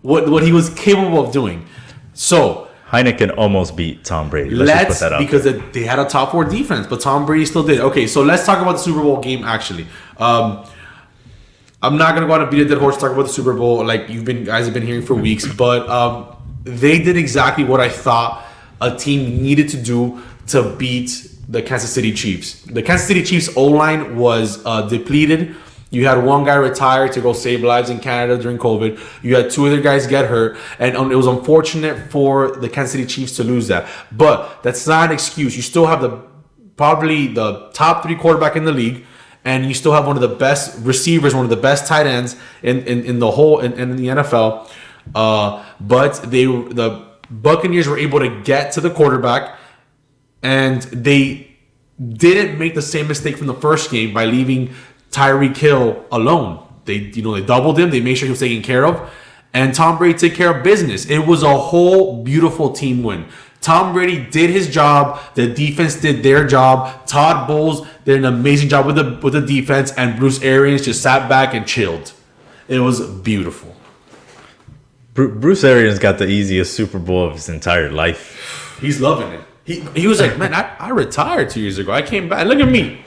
what he was capable of doing. So Heineken almost beat Tom Brady. Let's just put that out because there. they had a top 4 defense, but Tom Brady still did. Okay, so let's talk about the Super Bowl game. Actually, I'm not gonna go on and beat a dead horse to talk about the Super Bowl like guys have been hearing for weeks, but they did exactly what I thought a team needed to do to beat the Kansas City Chiefs. The Kansas City Chiefs O-line was depleted. You had one guy retire to go save lives in Canada during COVID. You had 2 other guys get hurt. And it was unfortunate for the Kansas City Chiefs to lose that. But that's not an excuse. You still have probably the top 3 quarterback in the league. And you still have one of the best receivers, one of the best tight ends in the whole in the NFL. But the Buccaneers were able to get to the quarterback, and they didn't make the same mistake from the first game by leaving Tyreek Hill alone. They doubled him. They made sure he was taken care of, and Tom Brady took care of business. It was a whole beautiful team win. Tom Brady did his job. The defense did their job. Todd Bowles did an amazing job with the defense, and Bruce Arians just sat back and chilled. It was beautiful. Bruce Arians got the easiest Super Bowl of his entire life. He's loving it. He was like, man, I retired 2 years ago. I came back. Look at me.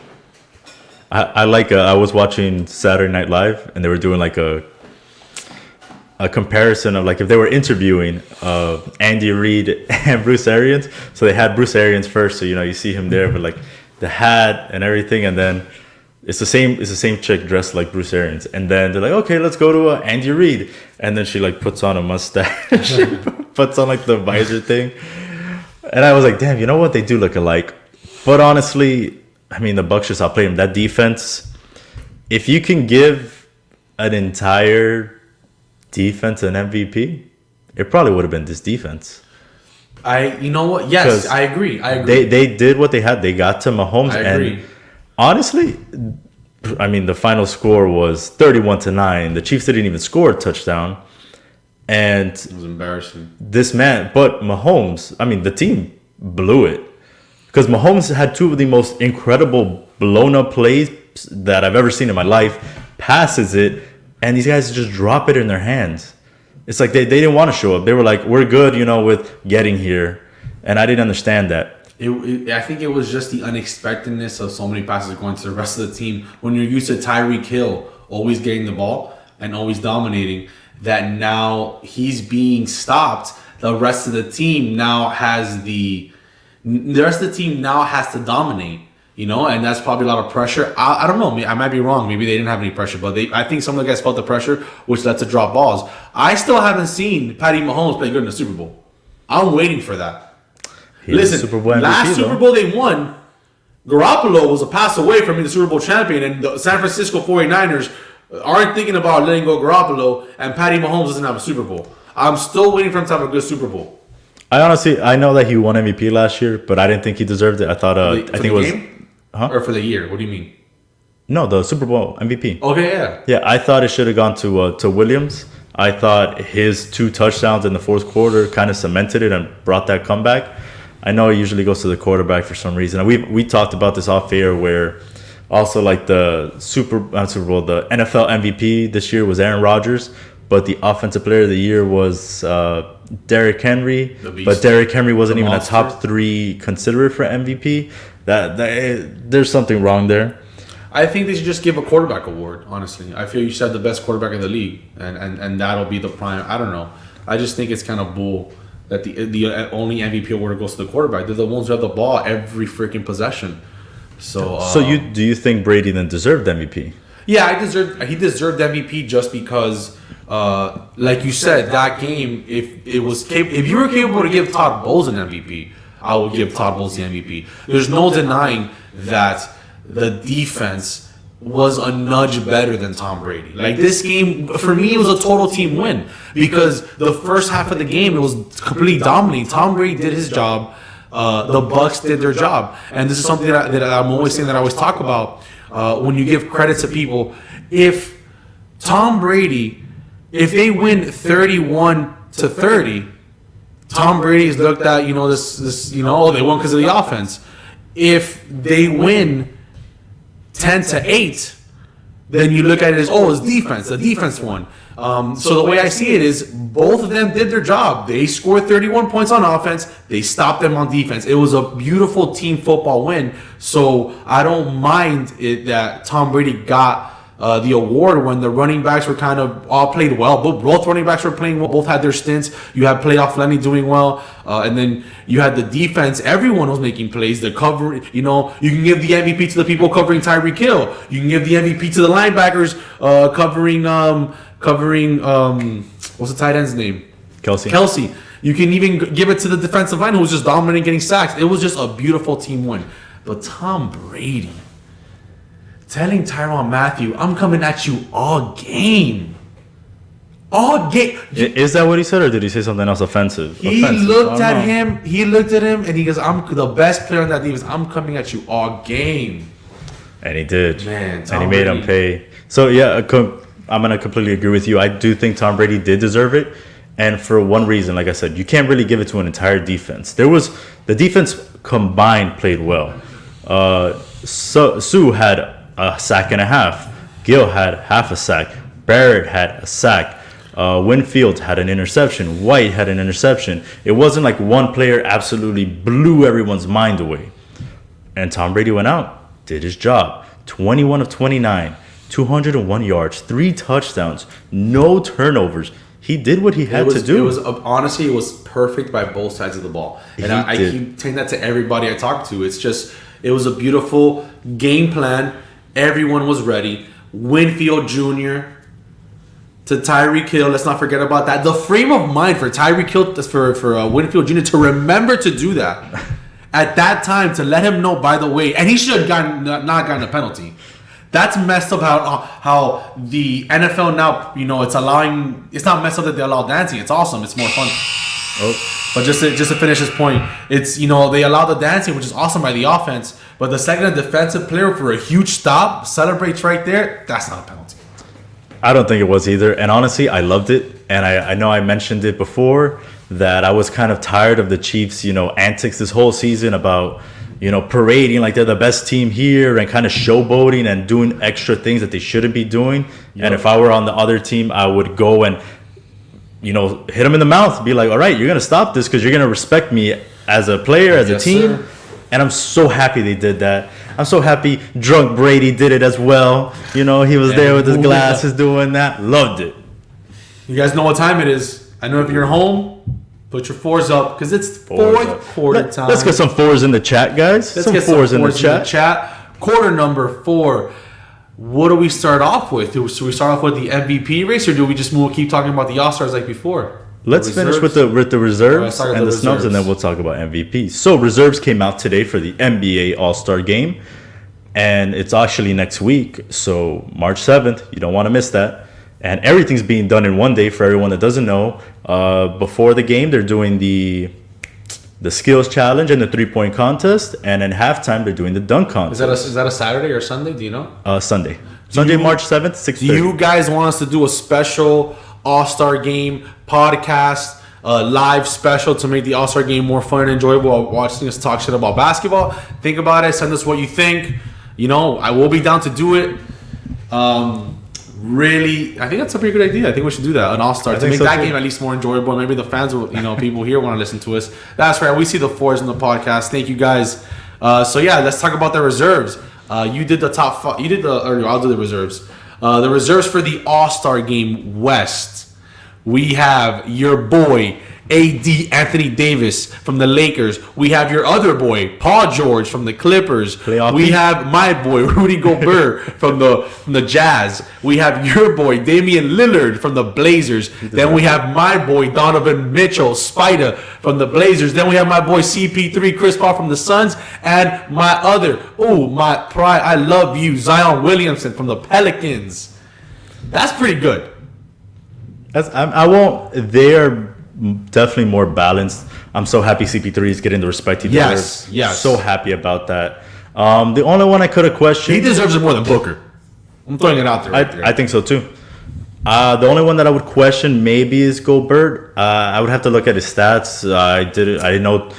I was watching Saturday Night Live, and they were doing like a comparison of like if they were interviewing Andy Reid and Bruce Arians. So they had Bruce Arians first, so you see him there with like the hat and everything, and then it's the same chick dressed like Bruce Arians, and then they're like, okay, let's go to Andy Reid, and then she like puts on a mustache, puts on like the visor thing, and I was like, damn, you know what? They do look alike. But honestly, I mean, the Bucs just outplayed him. That defense, if you can give an entire defense an MVP, it probably would have been this defense. You know what? Yes, I agree. They did what they had. They got to Mahomes. I agree. And honestly, I mean, the final score was 31-9. The Chiefs didn't even score a touchdown. And it was embarrassing. But Mahomes, I mean, the team blew it. Because Mahomes had 2 of the most incredible blown-up plays that I've ever seen in my life. Passes it, and these guys just drop it in their hands. It's like they didn't want to show up. They were like, we're good, with getting here. And I didn't understand that. I think it was just the unexpectedness of so many passes going to the rest of the team. When you're used to Tyreek Hill always getting the ball and always dominating, that now he's being stopped. The rest of the team now has to dominate. And that's probably a lot of pressure. I don't know. I might be wrong. Maybe they didn't have any pressure, but I think some of the guys felt the pressure, which led to drop balls. I still haven't seen Patty Mahomes play good in the Super Bowl. I'm waiting for that. Listen, Super Bowl MVP, last Super Bowl they won, Garoppolo was a pass away from being the Super Bowl champion, and the San Francisco 49ers aren't thinking about letting go Garoppolo, and Patty Mahomes doesn't have a Super Bowl. I'm still waiting for him to have a good Super Bowl. I know that he won MVP last year, but I didn't think he deserved it. I thought, I think it was... Game? Huh? Or for the year? What do you mean? No, the Super Bowl MVP. Okay, yeah. Yeah, I thought it should have gone to Williams. I thought his 2 touchdowns in the fourth quarter kind of cemented it and brought that comeback. I know it usually goes to the quarterback for some reason. We talked about this off air where Also, like the Super Bowl, the NFL MVP this year was Aaron Rodgers, but the Offensive Player of the Year was Derrick Henry. But Derrick Henry wasn't even a top 3 considered for MVP. There's something wrong there. I think they should just give a quarterback award. Honestly, I feel you should have the best quarterback in the league, and that'll be the prime. I don't know. I just think it's kind of bull that the only MVP award goes to the quarterback. They're the ones who have the ball every freaking possession. So do you think Brady then deserved MVP? Yeah, he deserved MVP just because, like you said, that game. If you were capable to give Todd Bowles an MVP, I would give Todd Bowles the MVP. There's no denying that the defense was a nudge better than Tom Brady. Like this game, for me, it was a total team win because the first half of the game it was completely dominating. Tom Brady did his job. The Bucs did their job, and this is something that I'm always saying that I always talk about when you give credit to people. If Tom Brady, if they win 31-30, Tom Brady's looked at this they won because of the offense. If they win 10-8, then you look at it as it's defense. The defense won. So the way I see it is both of them did their job. They scored 31 points on offense. They stopped them on defense. It was a beautiful team football win. So I don't mind it that Tom Brady got the award when the running backs were kind of all played well. Both running backs were playing well. Both had their stints. You had playoff Lenny doing well. And then you had the defense. Everyone was making plays. The cover, you can give the MVP to the people covering Tyreek Hill. You can give the MVP to the linebackers covering what's the tight end's name? Kelsey. You can even give it to the defensive line who was just dominating, getting sacks. It was just a beautiful team win. But Tom Brady telling Tyrann Mathieu, I'm coming at you all game. All game. Is that what he said, or did he say something else offensive? He looked at him, and he goes, I'm the best player on that defense. I'm coming at you all game. And he did. Man, and he made him pay. So, yeah, I'm going to completely agree with you. I do think Tom Brady did deserve it. And for one reason, like I said, you can't really give it to an entire defense. The defense combined played well. Sue had a sack and a half. Gill had half a sack. Barrett had a sack. Winfield had an interception. White had an interception. It wasn't like one player absolutely blew everyone's mind away. And Tom Brady went out, did his job. 21 of 29, 201 yards, 3 touchdowns, no turnovers. He did what he had to do. Honestly, it was perfect by both sides of the ball. And I keep saying that to everybody I talk to. It was a beautiful game plan. Everyone was ready. Winfield Jr. to Tyreek Hill. Let's not forget about that. The frame of mind for Tyreek Hill, for Winfield Jr. to remember to do that at that time, to let him know, by the way, and he should have not gotten a penalty. That's messed up how the NFL now, it's not messed up that they allow dancing. It's awesome. It's more fun. But just to finish this point, it's, they allow the dancing, which is awesome by the offense. But the second a defensive player for a huge stop celebrates right there, that's not a penalty. I don't think it was either. And honestly, I loved it. And I know I mentioned it before that I was kind of tired of the Chiefs, antics this whole season about, parading like they're the best team here and kind of showboating and doing extra things that they shouldn't be doing. Yep. And if I were on the other team, I would go and, hit them in the mouth, be like, all right, you're going to stop this because you're going to respect me as a player, as a team. Sir. And I'm so happy they did that. I'm so happy Drunk Brady did it as well. He was there with his glasses doing that. Loved it. You guys know what time it is. I know if you're home, put your 4s up because it's fourth quarter time. Let's get some 4s in the chat, guys. Let's get some 4s in the chat. Quarter number 4. What do we start off with? Should we start off with the MVP race, or do we just keep talking about the All-Stars like before? Let's finish with the reserves and the snubs, and then we'll talk about MVP. So reserves came out today for the NBA All-Star Game, and it's actually next week, so March 7th. You don't want to miss that. And everything's being done in one day for everyone that doesn't know. Before the game, they're doing the skills challenge and the 3-point contest, and in halftime, they're doing the dunk contest. Is that a Saturday or Sunday? Do you know? Sunday. March 7th, 6:30. Do you guys want us to do a special All-Star Game podcast, live special to make the All-Star Game more fun and enjoyable while watching us talk shit about basketball? Think about it. Send us what you think. I will be down to do it. Really, I think that's a pretty good idea. I think we should do that, an all-star, to make that game at least more enjoyable. Maybe the fans will, people here want to listen to us. That's right. We see the fours in the podcast. Thank you guys. So yeah, let's talk about the reserves. You did the top five. I'll do the reserves. The reserves for the All-Star Game West. We have your boy AD Anthony Davis from the Lakers. We have your other boy Paul George from the Clippers. We have my boy Rudy Gobert from the Jazz. We have your boy Damian Lillard from the Blazers. Then we have my boy Donovan Mitchell, Spider, from the Blazers. Then we have my boy CP3, Chris Paul from the Suns, and my pride, I love you, Zion Williamson from the Pelicans. That's pretty good. They're definitely more balanced. I'm so happy CP3 is getting the respect he deserves. Yes. So happy about that. The only one I could have questioned. He deserves it more than Booker. I'm throwing it out there. I think so too. The only one that I would question maybe is Gobert. I would have to look at his stats. I didn't know.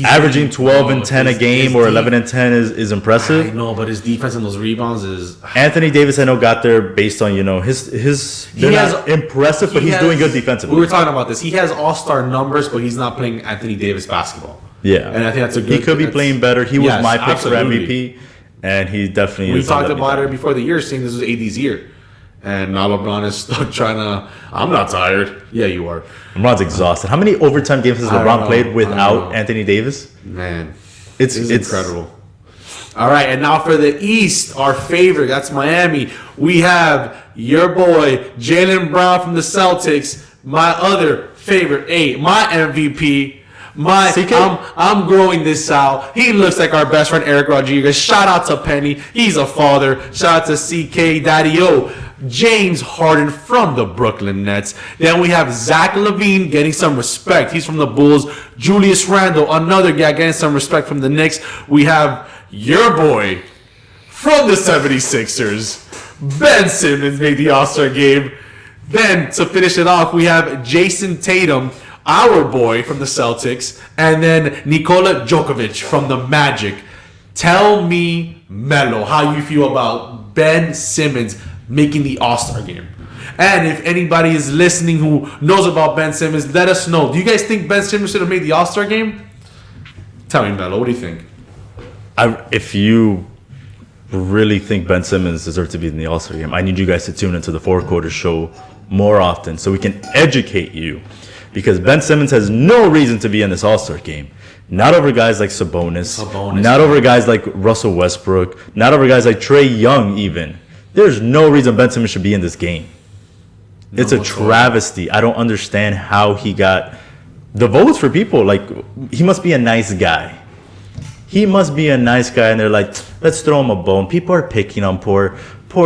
Averaging 12 and 10 a game or 11 and 10 is impressive. I know, but his defense and those rebounds is... Anthony Davis, I know, got there based on, his they're not impressive, but he's doing good defensively. We were talking about this. He has all-star numbers, but he's not playing Anthony Davis basketball. Yeah. And I think that's a good... He could be playing better. He was my pick for MVP, and he definitely is. We talked about it before the year, saying this was AD's year. And now LeBron is still trying to... I'm not tired. Yeah, you are. LeBron's exhausted. How many overtime games has LeBron played without Anthony Davis? Man, it's incredible. All right, and now for the East, our favorite, that's Miami. We have your boy, Jaylen Brown from the Celtics, my other favorite, my MVP. I'm growing this out. He looks like our best friend Eric Rodriguez. Shout out to Penny. He's a father. Shout out to CK Daddy-O. James Harden from the Brooklyn Nets. Then we have Zach LaVine getting some respect. He's from the Bulls. Julius Randle, another guy getting some respect from the Knicks. We have your boy from the 76ers. Ben Simmons made the All-Star game. Then to finish it off, we have Jason Tatum, our boy from the Celtics, and then Nikola Djokovic from the Magic. Tell me, Melo, how you feel about Ben Simmons making the All-Star game. And if anybody is listening who knows about Ben Simmons, let us know. Do you guys think Ben Simmons should have made the All-Star game? Tell me, Melo, what do you think? If you really think Ben Simmons deserves to be in the All-Star game, I need you guys to tune into the Four Quarters show more often so we can educate you. Because Ben Simmons has no reason to be in this All-Star game. Not over guys like Sabonis. Not over guys like Russell Westbrook. Not over guys like Trae Young even. There's no reason Ben Simmons should be in this game. It's a travesty. I don't understand how he got the votes for people. Like, he must be a nice guy. He must be a nice guy, and they're like, let's throw him a bone. People are picking on poor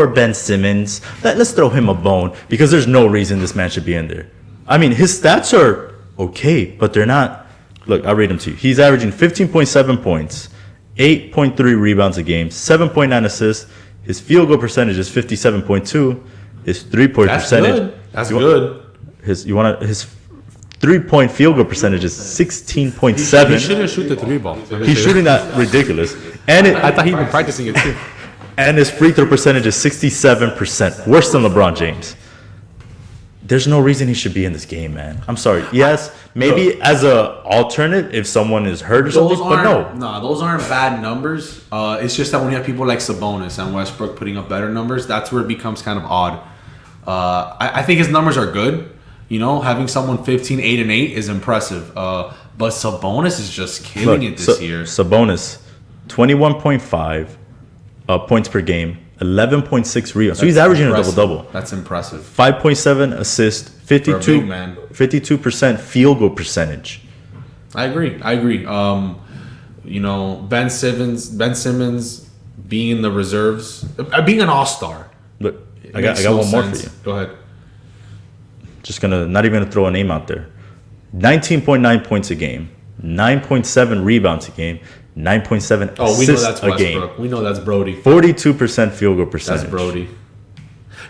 Ben Simmons. Let's throw him a bone because there's no reason this man should be in there. I mean, his stats are okay, but they're not. Look, I'll read them to you. He's averaging 15.7 points, 8.3 rebounds a game, 7.9 assists. His field goal percentage is 57.2. His 3-point percentage. That's good. His 3-point field goal percentage is 16.7. He shouldn't shoot the 3-ball. He's shooting that ridiculous. And I thought he'd been practicing it too. And his free throw percentage is 67%. Worse than LeBron James. There's no reason he should be in this game, man. I'm sorry. Yes, maybe as a alternate if someone is hurt or something, but no. No, those aren't bad numbers. It's just that when you have people like Sabonis and Westbrook putting up better numbers, that's where it becomes kind of odd. I think his numbers are good. Having someone 15, 8, and 8 is impressive. But Sabonis is just killing it this year. Sabonis, 21.5 points per game. 11.6 rebounds. So he's averaging impressive. A double-double. That's impressive. 5.7 assists, 52% field goal percentage. I agree. Ben Simmons being in the reserves, being an all-star. Look, I got one more for you. Go ahead. Not even gonna throw a name out there. 19.9 points a game, 9.7 rebounds a game, 9.7 assists a game. We know that's Brody. 42% field goal percentage. That's Brody.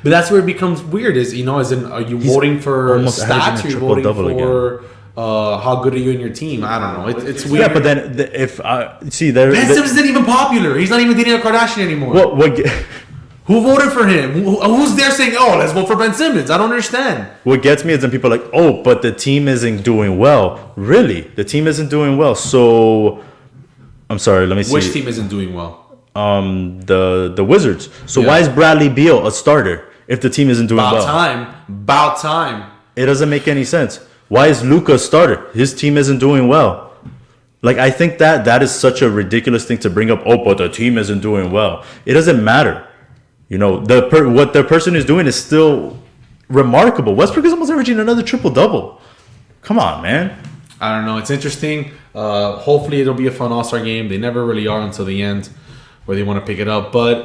But that's where it becomes weird. Are you voting for stats? Or are you voting for how good are you in your team? I don't know. It's weird. Yeah, but then if see there, Ben Simmons isn't even popular. He's not even dating a Kardashian anymore. what Who voted for him? Who's there saying, "Oh, let's vote for Ben Simmons"? I don't understand. what gets me is when people are like, oh, but the team isn't doing well. Really, the team isn't doing well. So I'm sorry. Let me see. Which team isn't doing well? The Wizards. So Yeah. why is Bradley Beal a starter if the team isn't doing well? About time. It doesn't make any sense. Why is Luka a starter? His team isn't doing well. Like, I think that is such a ridiculous thing to bring up. Oh, but the team isn't doing well. It doesn't matter. You know, what the person is doing is still remarkable. Westbrook is almost averaging another triple-double. Come on, man. I don't know. It's interesting. Hopefully, it'll be a fun All-Star game. They never really are until the end, where they want to pick it up. But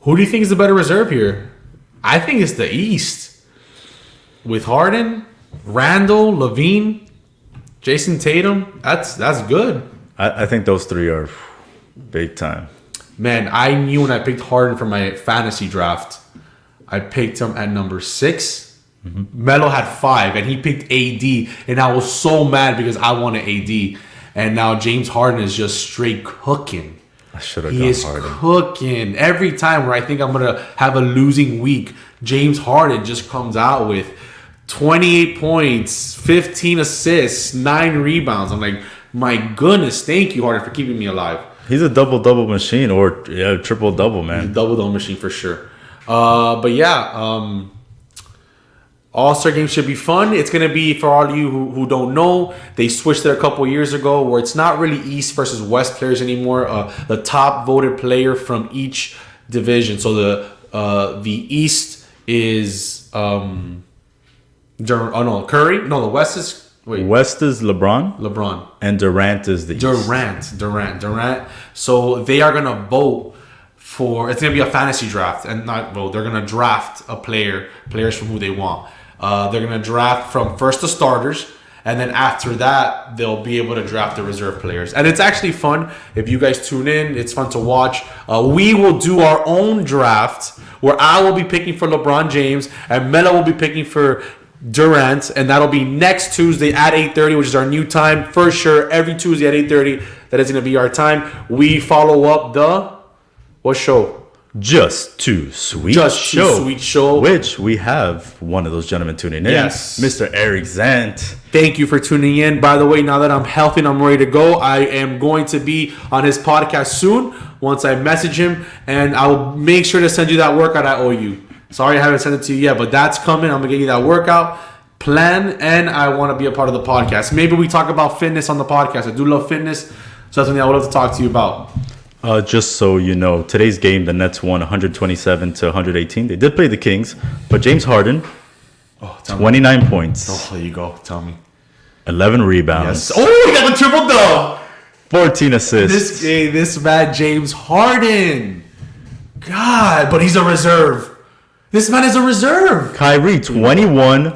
who do you think is the better reserve here? I think it's the East. With Harden, Randall, Levine, Jason Tatum, that's good. I think those three are big time. Man, I knew when I picked Harden for my fantasy draft, I picked him at number 6. Melo had 5, and he picked AD, and I was so mad because I wanted AD, and now James Harden is just straight cooking. I should have He gone is Harden. cooking. Every time where I think I'm going to have a losing week, James Harden just comes out with 28 points, 15 assists, 9 rebounds. I'm like, my goodness, thank you, Harden, for keeping me alive. He's a double-double machine, or triple-double, man. Double machine for sure. But yeah, All-Star game should be fun. It's going to be, for all of you who don't know, they switched it a couple years ago where it's not really East versus West players anymore. The top voted player from each division. So the East is Curry. No, the West is West is LeBron. and Durant is the East. Durant. So they are going to vote for, it's going to be a fantasy draft, and not vote. They're going to draft players from who they want. They're going to draft from first the starters, and then after that, they'll be able to draft the reserve players. And it's actually fun. If you guys tune in, it's fun to watch. We will do our own draft where I will be picking for LeBron James, and Melo will be picking for Durant, and that'll be next Tuesday at 8:30, which is our new time for sure. Every Tuesday at 8:30, that is going to be our time. We follow up what show? Just Too Sweet Show. Which we have one of those gentlemen tuning in. Yes. Mr. Eric Zant. Thank you for tuning in. By the way, now that I'm healthy and I'm ready to go, I am going to be on his podcast soon once I message him, and I'll make sure to send you that workout I owe you. Sorry I haven't sent it to you yet, but that's coming. I'm going to get you that workout plan, and I want to be a part of the podcast. Maybe we talk about fitness on the podcast. I do love fitness, so that's something I would love to talk to you about. Just so you know, today's game, the Nets won 127 to 118. They did play the Kings, but James Harden, 29 points. Oh, there you go. Tell me. 11 rebounds. Yes. Oh, he got the triple double. 14 assists. This man, James Harden. God, but he's a reserve. This man is a reserve. Kyrie, 21.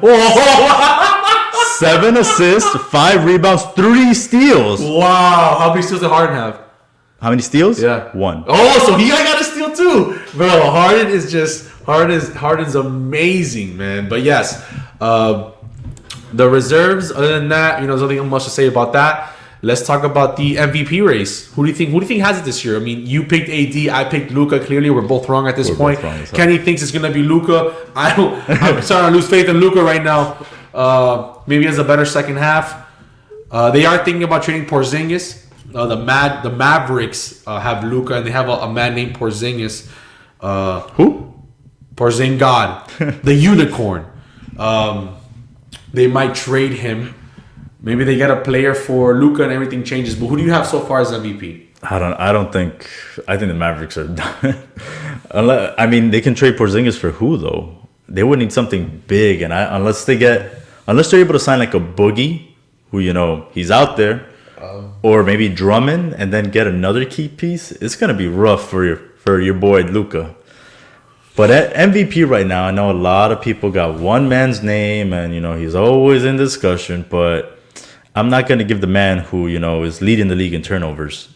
7 assists, 5 rebounds, 3 steals. Wow. How many steals did Harden have? How many steals? Yeah. 1. Oh, so he got a steal too. Bro, Harden's amazing, man. But yes, the reserves, other than that, there's nothing much to say about that. Let's talk about the MVP race. Who do you think has it this year? I mean, you picked AD, I picked Luka. Clearly, we're both wrong at this point. Kenny thinks it's gonna be Luka. I'm starting to lose faith in Luka right now. Maybe he has a better second half. They are thinking about trading Porzingis. The Mavericks have Luka, and they have a man named Porzingis. Who? Porzingis, the unicorn. They might trade him. Maybe they get a player for Luka and everything changes. But who do you have so far as MVP? I think the Mavericks are done. They can trade Porzingis for who though? They would need something big, and unless they're able to sign like a Boogie, who he's out there, or maybe Drummond, and then get another key piece. It's gonna be rough for your boy Luka. But at MVP right now, I know a lot of people got one man's name, and he's always in discussion. But I'm not gonna give the man who is leading the league in turnovers.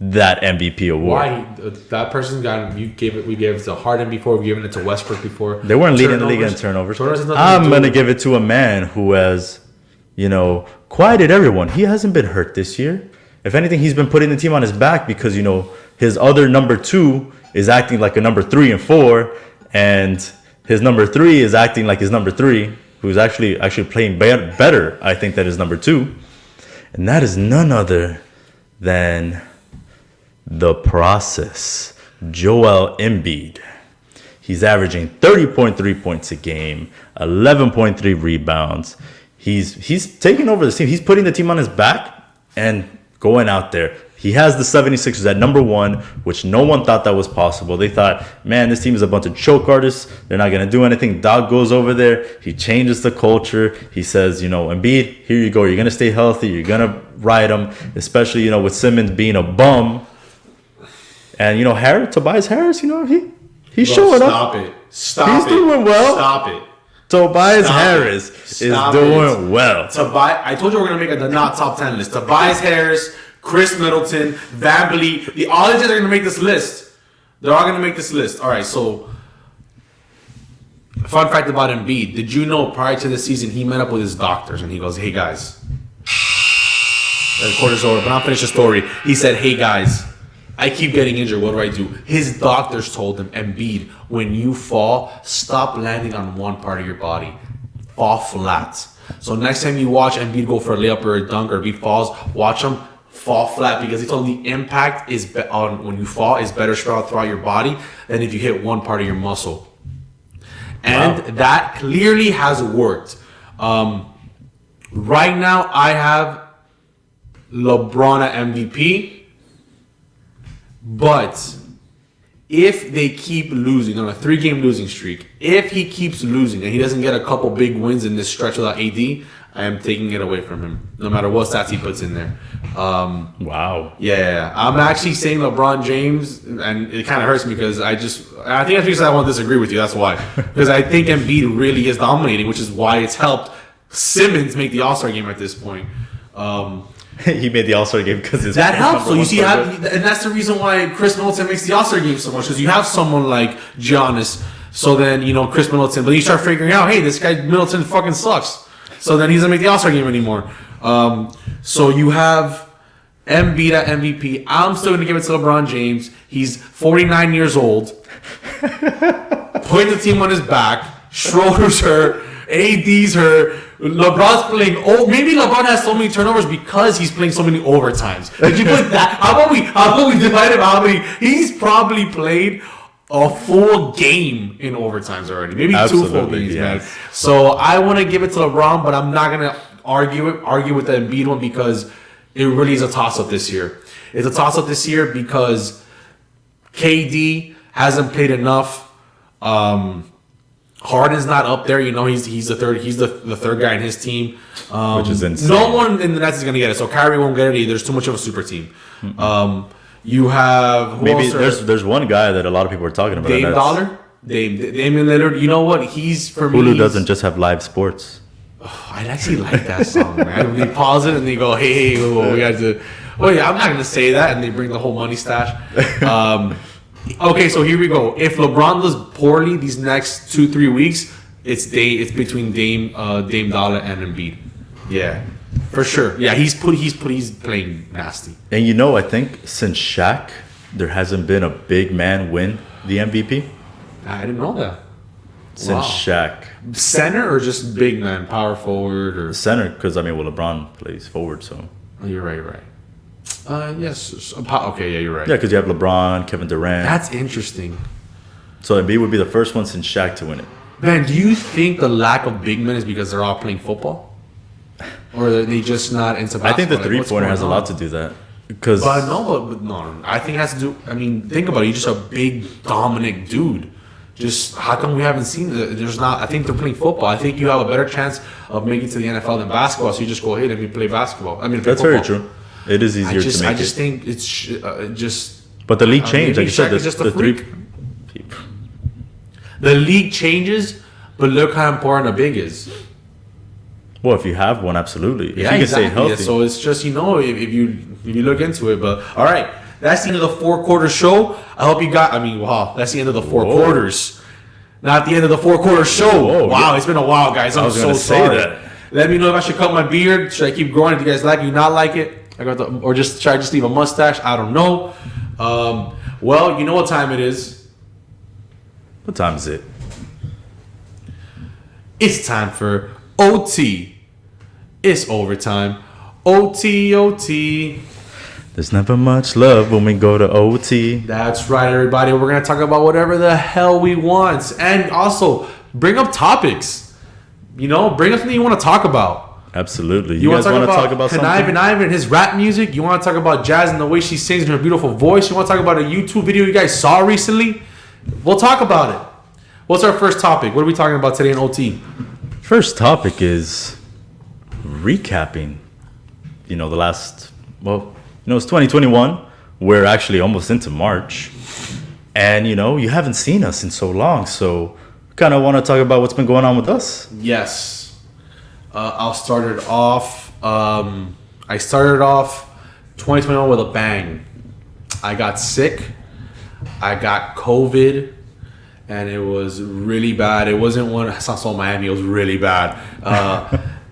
that MVP award. Why? That person got we gave it to Harden before, we've given it to Westbrook before. They weren't leading the league in turnovers. I'm going to give it to a man who has, quieted everyone. He hasn't been hurt this year. If anything, he's been putting the team on his back because, his other number 2 is acting like a number 3 and 4, and his number 3 is acting like his number 3, who's actually playing better, I think, than his number 2. And that is none other than the process, Joel Embiid. He's averaging 30.3 points a game, 11.3 rebounds. He's taking over the team. He's putting the team on his back and going out there. He has the 76ers at number 1, which no one thought that was possible. They thought, man, this team is a bunch of choke artists. They're not going to do anything. Doc goes over there. He changes the culture. He says, Embiid, here you go. You're going to stay healthy. You're going to ride him, especially, with Simmons being a bum. And, Tobias Harris, he's showing up. Stop He's it. doing well. Stop it. Tobias Harris is doing well. I told you we're going to make the not top 10 list. Tobias Harris, Chris Middleton, Van Vliet. All these guys are going to make this list. They're all going to make this list. All right, so fun fact about Embiid. Did you know prior to the season he met up with his doctors and he goes, hey guys, the quarter's over, but I'll finish the story. He said, hey guys, I keep getting injured. What do I do? His doctors told him, Embiid, when you fall, stop landing on one part of your body. Fall flat. So next time you watch Embiid go for a layup or a dunk or Embiid falls, watch him fall flat, because he told him the impact is on when you fall is better spread out throughout your body than if you hit one part of your muscle. And that clearly has worked. Right now, I have LeBron at MVP. But if they keep losing on a 3-game losing streak, if he keeps losing and he doesn't get a couple big wins in this stretch without AD, I am taking it away from him, no matter what stats he puts in there. Wow. Yeah. I'm actually saying LeBron James, and it kind of hurts me because I think that's because I won't disagree with you. That's why. Because I think Embiid really is dominating, which is why it's helped Simmons make the All-Star game at this point. He made the All-Star game because that helps. So you see, and that's the reason why Chris Middleton makes the All-Star game so much, because you have someone like Giannis. So then Chris Middleton, but you start figuring out, hey, this guy Middleton fucking sucks. So then he doesn't make the All-Star game anymore. So you have Embiid at MVP. I'm still going to give it to LeBron James. He's 49 years old, putting the team on his back. Schroeder's hurt. AD's hurt. LeBron's playing. Oh, maybe LeBron has so many turnovers because he's playing so many overtimes. Did you put that? How about we divide him? How many? He's probably played a full game in overtimes already. Maybe Absolutely, 2 full games, yes. man. So I want to give it to LeBron, but I'm not gonna argue with the Embiid one because it really is a toss-up this year. It's a toss-up this year because KD hasn't played enough. Harden's not up there, he's the third. He's the third guy in his team, which is insane. No one in the Nets is gonna get it. So Kyrie won't get it either. There's too much of a super team. You have there's one guy that a lot of people are talking about. Dame Dollar, Damian Lillard. You know what? He's for me. Hulu doesn't just have live sports. I actually like that song, man. They pause it and they go, "Hey, we got to." Well, yeah, I'm not gonna say that, and they bring the whole money stash. Okay, so here we go. If LeBron does poorly these next 2-3 weeks, it's between Dame Dollar and Embiid. Yeah, for sure. Yeah, he's playing nasty. And I think since Shaq, there hasn't been a big man win the MVP. I didn't know that. Since Shaq. Center or just big man, power forward or center? Because LeBron plays forward, so. Oh, you're right. Yes. Okay, yeah, you're right. Yeah, because you have LeBron, Kevin Durant. That's interesting. So Embiid would be the first one since Shaq to win it. Man, do you think the lack of big men is because they're all playing football? Or are they just not into basketball? I think the three-pointer has a lot to do that. Because no. I think it has to do. I mean, think about it. You're just a big, dominant dude. Just how come we haven't seen there's not? I think they're playing football. I think you have a better chance of making it to the NFL than basketball. So you just go ahead and play basketball. That's very true. It is easier to make I just think it's just. But the league changed. Like you said, the freak. The league changes, but look how important a big is. Well, if you have one, absolutely. Yeah, if you exactly. can stay healthy. So it's just if you look into it. But all right, That's the end of the 4-quarter show. I hope you got. I mean, wow, that's the end of the 4 quarters. Not the end of the 4-quarter show. Whoa, wow, yeah. it's been a while, guys. I'm so sorry. Let me know if I should cut my beard. Should I keep growing? If you guys like it, you not like it, or just should I just leave a mustache? I don't know. Well, you know what time it is. What time is it? It's time for OT. It's overtime. OT, OT. There's never much love when we go to OT. That's right, everybody. We're going to talk about whatever the hell we want. And also, bring up topics. Bring up something you want to talk about. Absolutely. You guys want to talk about something? Ivan and his rap music? You want to talk about Jazz and the way she sings in her beautiful voice? You want to talk about a YouTube video you guys saw recently? We'll talk about it. What's our first topic? What are we talking about today in OT? First topic is recapping. The last... Well... it's 2021. We're actually almost into March. And, you haven't seen us in so long. So, kind of want to talk about what's been going on with us. Yes. I'll start it off. I started off 2021 with a bang. I got sick. I got COVID. And it was really bad. It wasn't one... It's not so Miami. It was really bad.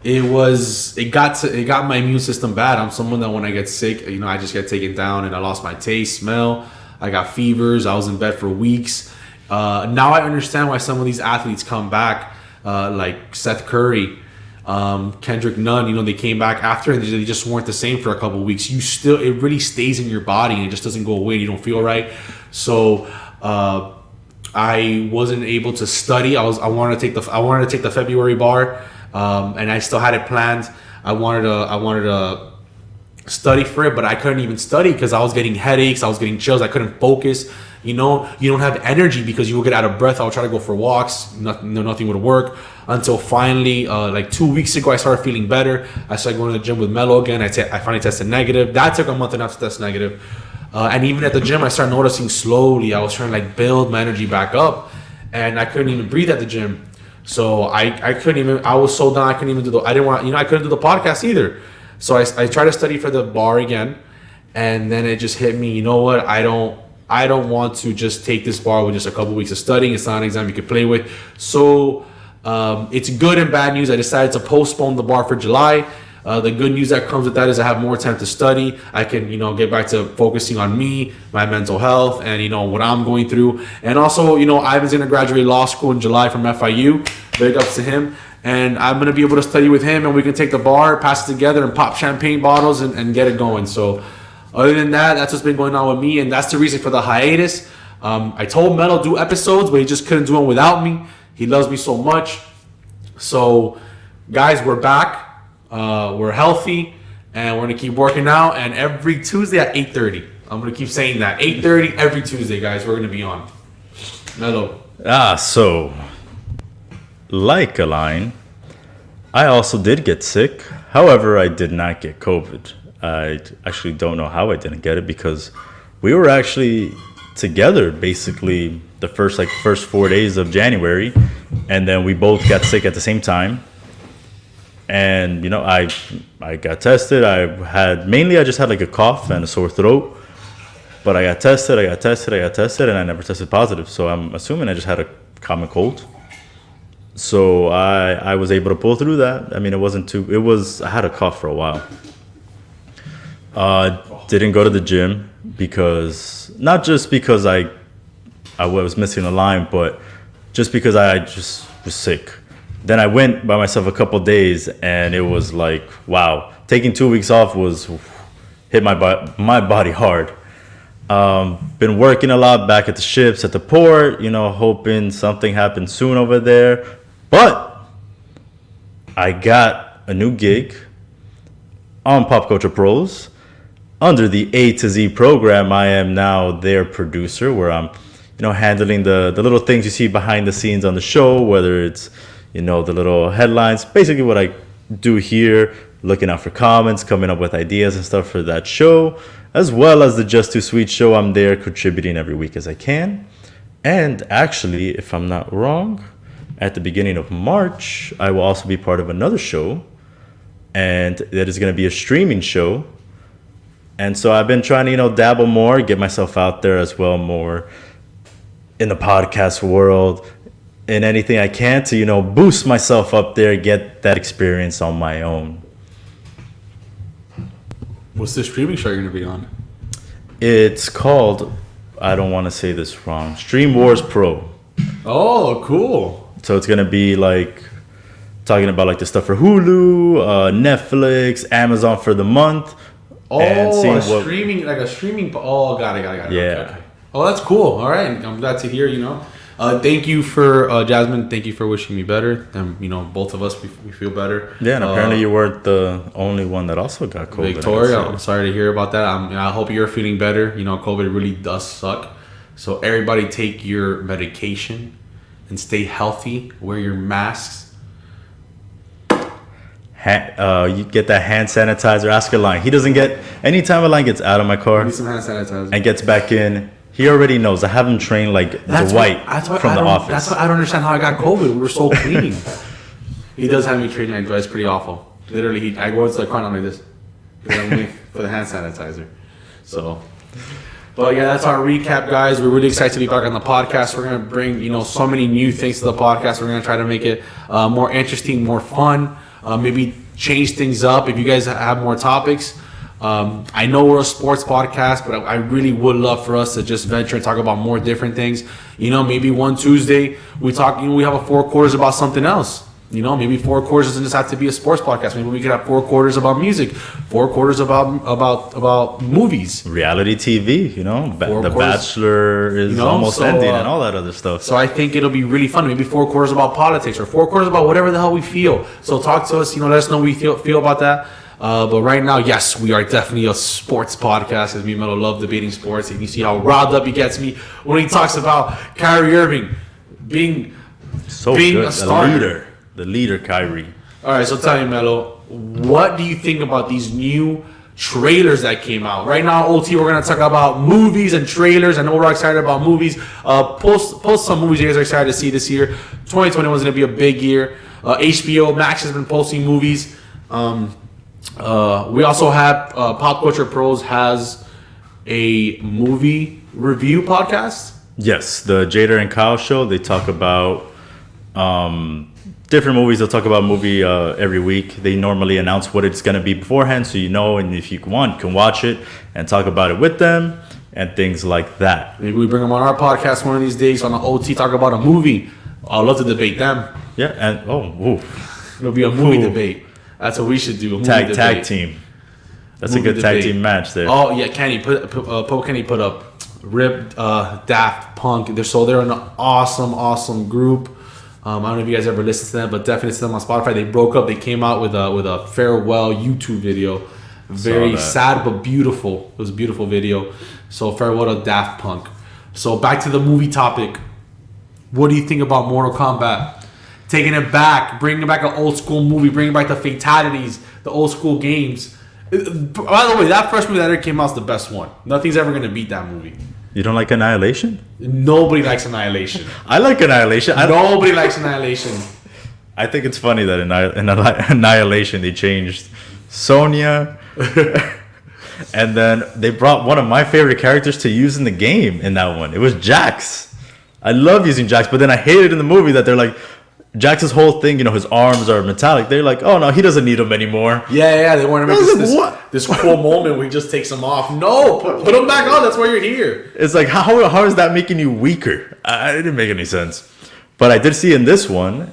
It got my immune system bad. I'm someone that when I get sick, I just get taken down and I lost my taste, smell. I got fevers. I was in bed for weeks. Now I understand why some of these athletes come back, like Seth Curry, Kendrick Nunn. They came back after and they just weren't the same for a couple of weeks. It really stays in your body and it just doesn't go away. And you don't feel right. So I wasn't able to study. I wanted to take the February bar. And I still had it planned. I wanted to study for it, but I couldn't even study because I was getting headaches. I was getting chills. I couldn't focus. You don't have energy because you will get out of breath. I would try to go for walks. Nothing would work until finally, like 2 weeks ago, I started feeling better. I started going to the gym with Melo again. I finally tested negative. That took a month and a half to test negative. And even at the gym, I started noticing slowly. I was trying to build my energy back up, and I couldn't even breathe at the gym. So I couldn't even. I was so done. I couldn't even do I didn't want. I couldn't do the podcast either. So I tried to study for the bar again, and then it just hit me. You know what? I don't want to just take this bar with just a couple weeks of studying. It's not an exam you can play with. So it's good and bad news. I decided to postpone the bar for July. The good news that comes with that is I have more time to study. I can, get back to focusing on me, my mental health, and, what I'm going through. And also, Ivan's going to graduate law school in July from FIU. Big ups to him. And I'm going to be able to study with him, and we can take the bar, pass it together, and pop champagne bottles and get it going. So other than that, that's what's been going on with me, and that's the reason for the hiatus. I told Melo do episodes, but he just couldn't do them without me. He loves me so much. So, guys, we're back. We're healthy, and we're gonna keep working out. And every Tuesday at 8:30, I'm gonna keep saying that 8:30 every Tuesday, guys. We're gonna be on. Melo. So like Align, I also did get sick. However, I did not get COVID. I actually don't know how I didn't get it because we were actually together basically the first 4 days of January, and then we both got sick at the same time. And I got tested. I just had a cough and a sore throat, but I got tested, and I never tested positive. So I'm assuming I just had a common cold. So I was able to pull through that. I mean, I had a cough for a while. Didn't go to the gym not just because I was missing a line, but just because I just was sick. Then I went by myself a couple days, and it was like, wow. Taking 2 weeks off hit my body hard. Been working a lot back at the ships, at the port, hoping something happens soon over there. But I got a new gig on Pop Culture Pros. Under the A to Z program, I am now their producer, where I'm, handling the little things you see behind the scenes on the show, whether it's the little headlines, basically what I do here, looking out for comments, coming up with ideas and stuff for that show, as well as the Just Too Sweet show. I'm there contributing every week as I can. And actually, if I'm not wrong, at the beginning of March, I will also be part of another show, and that is going to be a streaming show And so I've been trying to, dabble more, get myself out there as well more in the podcast world, in anything I can to, boost myself up there, get that experience on my own. What's the streaming show you're going to be on? It's called, I don't want to say this wrong, Stream Wars Pro. Oh, cool. So it's going to be like talking about like the stuff for Hulu, Netflix, Amazon for the month. Oh, streaming. Oh, got it. Yeah. Okay. Oh, that's cool. All right. I'm glad to hear, Thank you for, Jasmine, thank you for wishing me better. And, both of us, we feel better. Yeah, and apparently you weren't the only one that also got COVID. Victoria, I'm sorry to hear about that. I hope you're feeling better. COVID really does suck. So everybody take your medication and stay healthy. Wear your masks. You get that hand sanitizer. Ask Alain. He doesn't get, anytime Alain gets out of my car Need some hand sanitizer. and gets back in, he already knows. I have him trained like Dwight from The Office. That's why I don't understand how I got COVID. We were so clean. He does have me trained like Dwight. It's pretty awful. Literally, I go into the car and I'm like this for the hand sanitizer. So, but yeah, that's our recap, guys. We're really excited to be back on the podcast. We're gonna bring so many new things to the podcast. We're gonna try to make it more interesting, more fun. Maybe change things up if you guys have more topics. I know we're a sports podcast, but I really would love for us to just venture and talk about more different things. Maybe one Tuesday we talk. We have a 4 quarters about something else. Maybe 4 quarters doesn't just have to be a sports podcast. Maybe we could have 4 quarters about music, 4 quarters about movies, reality TV. The Bachelor is almost ending and all that other stuff. So I think it'll be really fun. Maybe 4 quarters about politics or 4 quarters about whatever the hell we feel. So talk to us. Let us know what you feel about that. But right now, yes, we are definitely a sports podcast. As me and Melo love debating sports. And you see how riled up he gets me when he talks about Kyrie Irving being good. a starter. The leader, Kyrie. All right, so tell me, Melo, what do you think about these new trailers that came out? Right now, OT, we're going to talk about movies and trailers. I know we're excited about movies. Post some movies you guys are excited to see this year. 2021 is going to be a big year. HBO Max has been posting movies. We also have Pop Culture Pros has a movie review podcast. Yes, the Jader and Kyle show. They talk about different movies. They'll talk about a movie every week. They normally announce what it's going to be beforehand, so and if you want, you can watch it and talk about it with them and things like that. Maybe we bring them on our podcast one of these days on the OT, talk about a movie. I'd love to debate them. Yeah, and it'll be a movie debate. That's what we should do. Tag team. That's movie a good tag team match there. Oh yeah, Kenny Kenny put up Rip, Daft Punk. They're an awesome group. I don't know if you guys ever listened to them, but definitely listen to them on Spotify. They broke up. They came out with a farewell YouTube video. Very sad but beautiful. It was a beautiful video. So farewell to Daft Punk. So back to the movie topic. What do you think about Mortal Kombat? Taking it back, bringing back an old school movie, bringing back the fatalities, the old school games. By the way, that first movie that ever came out is the best one. Nothing's ever gonna beat that movie. You don't like Annihilation? Nobody likes Annihilation. I like Annihilation. Nobody likes Annihilation. I think it's funny that in Annihilation they changed Sonya, and then they brought one of my favorite characters to use in the game in that one. It was Jax. I love using Jax, but then I hated in the movie that they're like, Jax's whole thing, his arms are metallic. They're like, oh no, he doesn't need them anymore. Yeah, they want to make this cool moment where he just takes them off. No, put them back on. That's why you're here. It's like, how is that making you weaker? It didn't make any sense. But I did see in this one,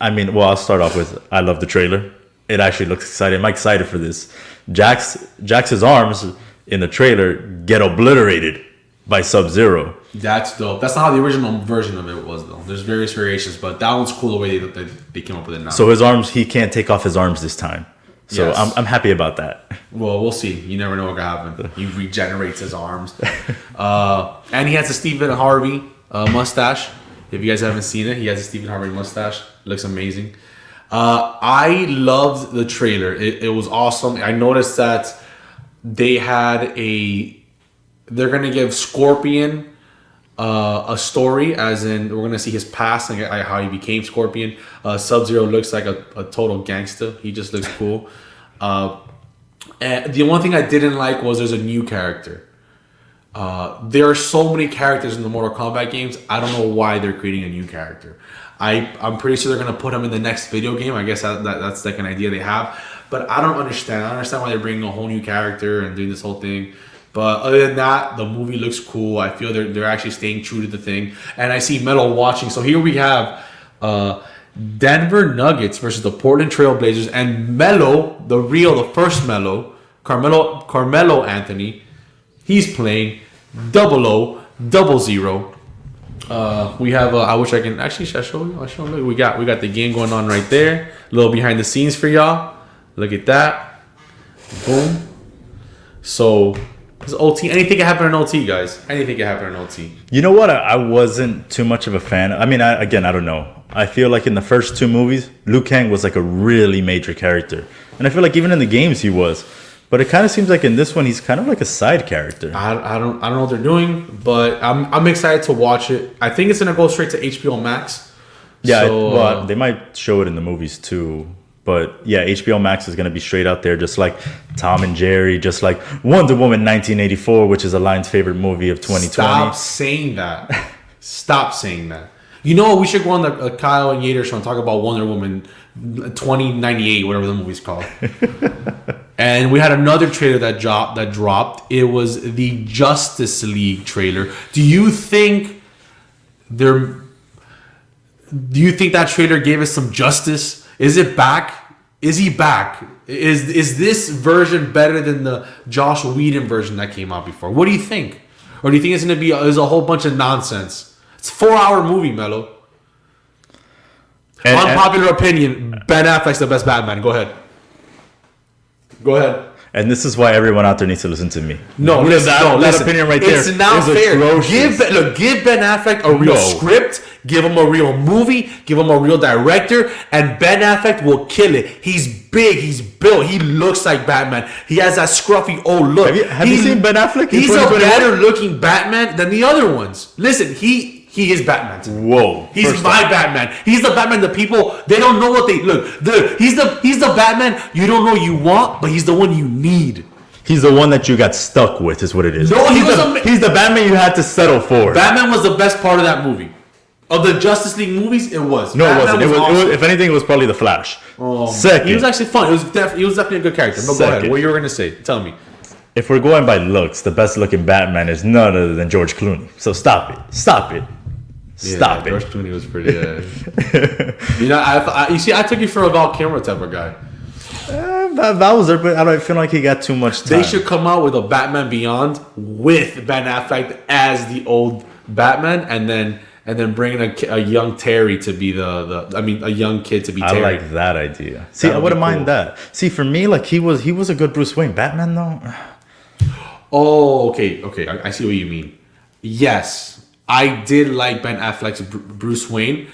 I'll start off with, I love the trailer. It actually looks exciting. I'm excited for this. Jax's arms in the trailer get obliterated by Sub-Zero. That's dope. That's not how the original version of it was, though. There's various variations, but that one's cool the way they came up with it now. So his arms, he can't take off his arms this time. So yes. I'm happy about that. Well, we'll see. You never know what can happen. He regenerates his arms. And he has a Stephen Harvey mustache. If you guys haven't seen it, he has a Stephen Harvey mustache. Looks amazing. I loved the trailer. It was awesome. I noticed that they're going to give Scorpion a story, as in we're going to see his past and how he became Scorpion. Sub-Zero looks like a total gangster. He just looks cool. And the one thing I didn't like was there's a new character. There are so many characters in the Mortal Kombat games. I don't know why they're creating a new character. I'm pretty sure they're gonna put him in the next video game. I guess that's like an idea they have. But I don't understand. I don't understand why they're bringing a whole new character and doing this whole thing. But other than that, the movie looks cool. I feel they're actually staying true to the thing. And I see Melo watching. So here we have Denver Nuggets versus the Portland Trailblazers, and Melo, the first Melo, Carmelo Anthony, he's playing 0000. We have I wish I can actually should I show you. I'll show you. We got the game going on right there. A little behind the scenes for y'all. Look at that. Boom. So it's OT. Anything can happen in OT, guys. Anything can happen in OT. You know what? I wasn't too much of a fan. I mean, I don't know. I feel like in the first two movies, Liu Kang was like a really major character. And I feel like even in the games he was. But it kind of seems like in this one, he's kind of like a side character. I don't know what they're doing, but I'm excited to watch it. I think it's going to go straight to HBO Max. Yeah, so, well, they might show it in the movies too. But yeah, HBO Max is going to be straight out there, just like Tom and Jerry, just like Wonder Woman 1984, which is Alline's favorite movie of 2020. Stop saying that. Stop saying that. You know what? We should go on the Kyle and Yater show and talk about Wonder Woman 2098, whatever the movie's called. And we had another trailer that dropped. It was the Justice League trailer. Do you think that trailer gave us some justice? Is it back? Is he back? Is this version better than the Josh Whedon version that came out before? What do you think? Or do you think it's going to be a whole bunch of nonsense? It's a 4-hour movie, Mello. Unpopular opinion, Ben Affleck's the best Batman. Go ahead. And this is why everyone out there needs to listen to me. No, listen. That opinion right there. It's not fair. Atrocious. Give Ben Affleck a real script. Give him a real movie. Give him a real director. And Ben Affleck will kill it. He's big. He's built. He looks like Batman. He has that scruffy old look. Have you seen Ben Affleck? He's a better looking Batman than the other ones. Listen, he is Batman. Whoa. He's my Batman. He's the Batman the people, they don't know what they look. He's the Batman you don't know you want, but he's the one you need. He's the one that you got stuck with, is what it is. No, he's the Batman you had to settle for. Batman was the best part of that movie. Of the Justice League movies, it was. No, Batman it wasn't. Awesome. If anything, it was probably the Flash. Second. He was actually fun. He was definitely a good character. But go ahead. What you were going to say? Tell me. If we're going by looks, the best looking Batman is none other than George Clooney. So stop it. Stop it. George Clooney was pretty. You know, you see, I took you for a Val Kilmer type of guy. That was there, but I don't feel like he got too much time. They should come out with a Batman Beyond with Ben Affleck as the old Batman, and then bring in a young Terry to be a young kid to be Terry. I like that idea. See, I wouldn't mind that. See, for me, like he was a good Bruce Wayne. Batman though. Oh, okay. I see what you mean. Yes. I did like Ben Affleck's Bruce Wayne.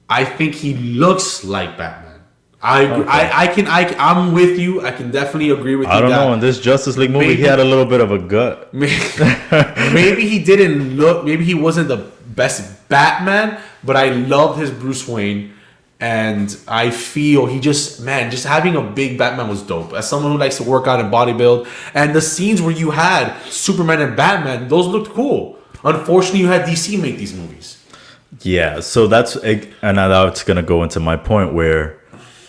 I think he looks like Batman. I'm with you. I can definitely agree with you. I don't know. In this Justice League movie, he had a little bit of a gut. Maybe he didn't look. Maybe he wasn't the best Batman, but I loved his Bruce Wayne, and I feel just having a big Batman was dope. As someone who likes to work out and bodybuild, and the scenes where you had Superman and Batman, those looked cool. Unfortunately, you had DC make these movies. Yeah, so that's gonna go into my point where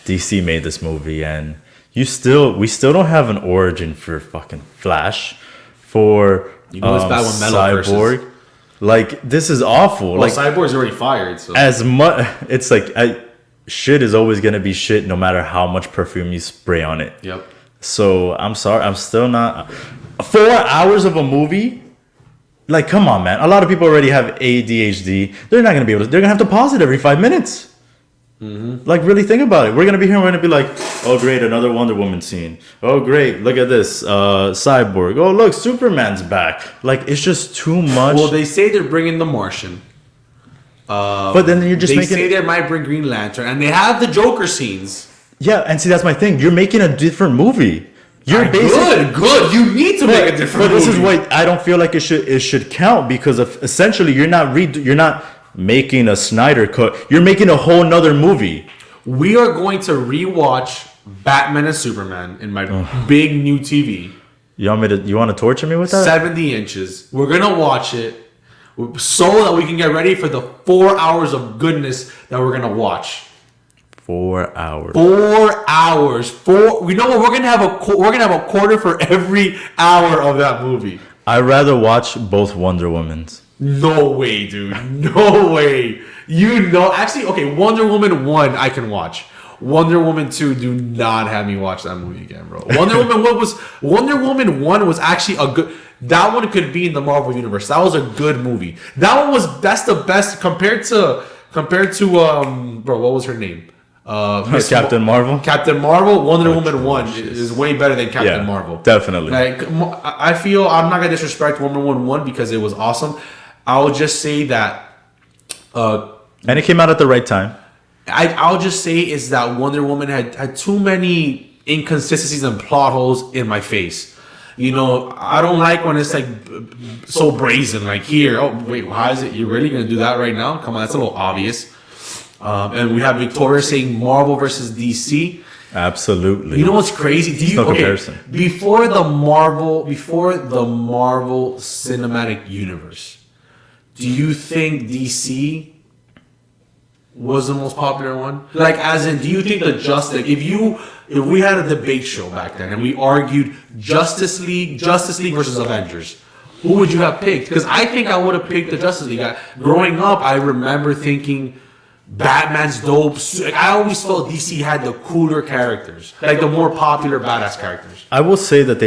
DC made this movie, and we still don't have an origin for fucking Flash, for it's bad when Metal Cyborg. Versus. Like this is awful. Well, like Cyborg's already fired. So as much, it's like shit is always gonna be shit, no matter how much perfume you spray on it. Yep. So I'm sorry, I'm still not. 4 hours of a movie. Like, come on, man. A lot of people already have ADHD. They're not going to be able to... They're going to have to pause it every 5 minutes. Mm-hmm. Like, really think about it. We're going to be here and we're going to be like, oh, great, another Wonder Woman scene. Oh, great, look at this. Cyborg. Oh, look, Superman's back. Like, it's just too much. Well, they say they're bringing the Martian. But then you're just making... They say they might bring Green Lantern. And they have the Joker scenes. Yeah, and see, that's my thing. You're making a different movie. You're good. You need to make a different movie. But this is why I don't feel like it should count, because essentially you're not making a Snyder cut. You're making a whole nother movie. We are going to rewatch Batman and Superman in my big new TV. You want to torture me with that? 70 inches. We're gonna watch it so that we can get ready for the 4 hours of goodness that we're gonna watch. 4 hours. 4 hours. We know what we're gonna have a quarter for every hour of that movie. I'd rather watch both Wonder Womans. No way, dude. No way. Actually, okay, Wonder Woman 1 I can watch. Wonder Woman 2, do not have me watch that movie again, bro. Wonder Woman 1 was actually a good. That one could be in the Marvel universe. That was a good movie. That's the best compared to bro, what was her name? Captain Marvel. Captain Marvel. Wonder Woman 1 is way better than Captain Marvel. Definitely. Like, I feel I'm not gonna disrespect Wonder Woman 1 because it was awesome. I'll just say that. And it came out at the right time. I'll just say is that Wonder Woman had too many inconsistencies and plot holes in my face. You know, I don't like when it's like so brazen. Like here, oh wait, why is it? You're really gonna do that right now? Come on, that's a little obvious. And we have Victoria saying Marvel versus DC. Absolutely. You know what's crazy? Comparison. Before the Marvel Cinematic Universe, do you think DC was the most popular one? Like, as in, do you think if we had a debate show back then and we argued Justice League versus Avengers, who would you have picked? Because I think I would have picked the Justice League. Growing up, I remember thinking Batman's dope. Like, I always felt DC had the cooler characters, like the more popular badass characters. I will say that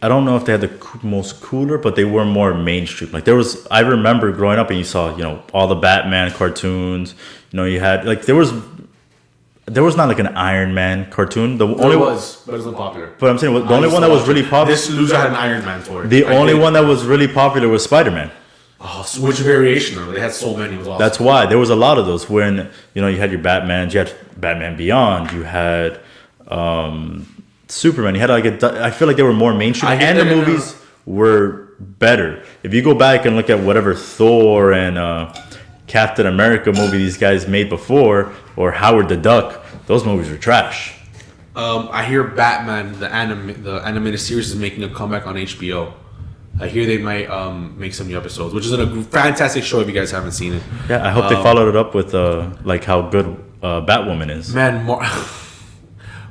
I don't know if they had the most cooler, but they were more mainstream. Like I remember growing up and you saw, all the Batman cartoons. You had like there was not like an Iron Man cartoon. But it wasn't popular. But I'm saying the only one that was really popular. This loser had an Iron Man toy. The only one that was really popular was Spider-Man. Oh, so which variation of it? They had so many. It was awesome. That's why there was a lot of those. When you had your Batman, you had Batman Beyond, you had Superman. You had I feel like they were more mainstream, and the movies were better. If you go back and look at whatever Thor and Captain America movie these guys made before, or Howard the Duck, those movies were trash. I hear Batman, the animated series, is making a comeback on HBO. I hear they might make some new episodes, which is a fantastic show if you guys haven't seen it. Yeah, I hope they followed it up with like how good Batwoman is. Man,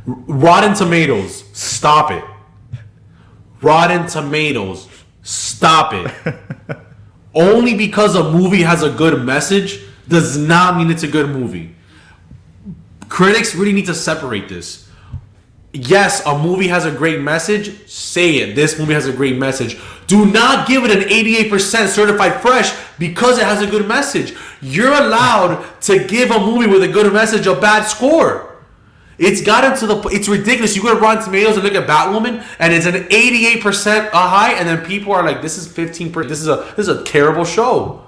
Rotten Tomatoes, stop it. Rotten Tomatoes, stop it. Only because a movie has a good message does not mean it's a good movie. Critics really need to separate this. Yes, a movie has a great message. Say it. This movie has a great message. Do not give it an 88% certified fresh because it has a good message. You're allowed to give a movie with a good message a bad score. It's gotten it's ridiculous. You go to Rotten Tomatoes and look at Batwoman, and it's an 88% high, and then people are like, "This is 15%. This is a terrible show."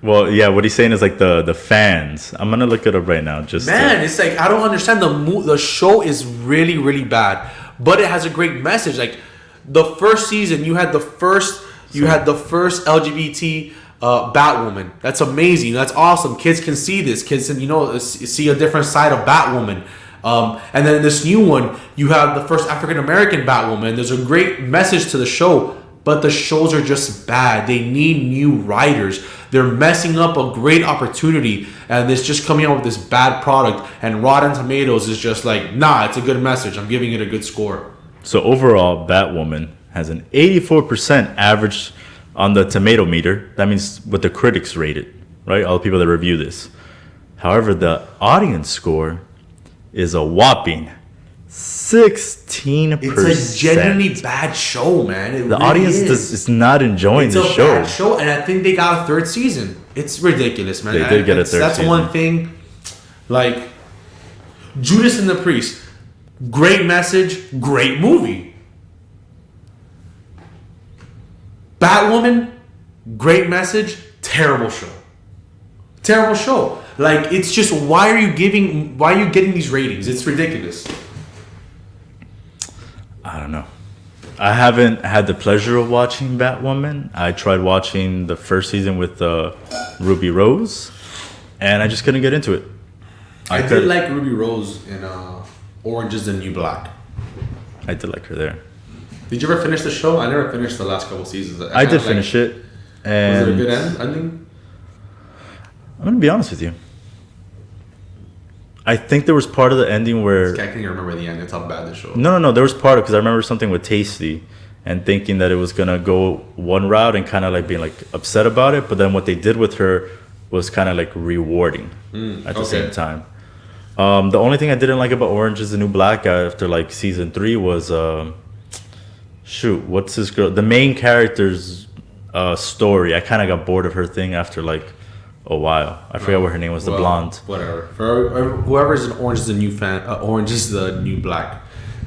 Well, yeah. What he's saying is like the fans. I'm gonna look it up right now. It's like I don't understand. The show is really really bad, but it has a great message. Like the first season, you had the first LGBT Batwoman. That's amazing. That's awesome. Kids can see this. Kids can see a different side of Batwoman. And then in this new one, you have the first African American Batwoman. There's a great message to the show, but the shows are just bad. They need new writers. They're messing up a great opportunity, and it's just coming out with this bad product. And Rotten Tomatoes is just like, nah, it's a good message. I'm giving it a good score. So overall, Batwoman has an 84% average on the tomato meter. That means what the critics rate it, right? All the people that review this. However, the audience score is a whopping 16%. It's a genuinely bad show, man. The audience is not enjoying the show. It's a bad show, and I think they got a third season. It's ridiculous, man. They did get a third That's season. one thing. Like, Judas and the Priest. Great message, great movie. Batwoman, great message, terrible show. Terrible show. Like, it's just, why are you getting these ratings? It's ridiculous. I don't know. I haven't had the pleasure of watching Batwoman. I tried watching the first season with Ruby Rose, and I just couldn't get into it. I did like Ruby Rose Orange is the New Black. I did like her there. Did you ever finish the show? I never finished the last couple seasons. I did finish it. And was it a good ending? I'm gonna be honest with you. I think there was part of the ending where I can't even remember the end. That's how bad the show. No. There was part of because I remember something with Tasty and thinking that it was gonna go one route and kind of like being like upset about it. But then what they did with her was kind of like rewarding at the same time. The only thing I didn't like about Orange is the New Black after like season 3 was what's this girl? The main character's story. I kind of got bored of her thing after like a while. I forgot what her name was. The blonde. Whatever. For whoever's an Orange is the New fan, Orange is the New Black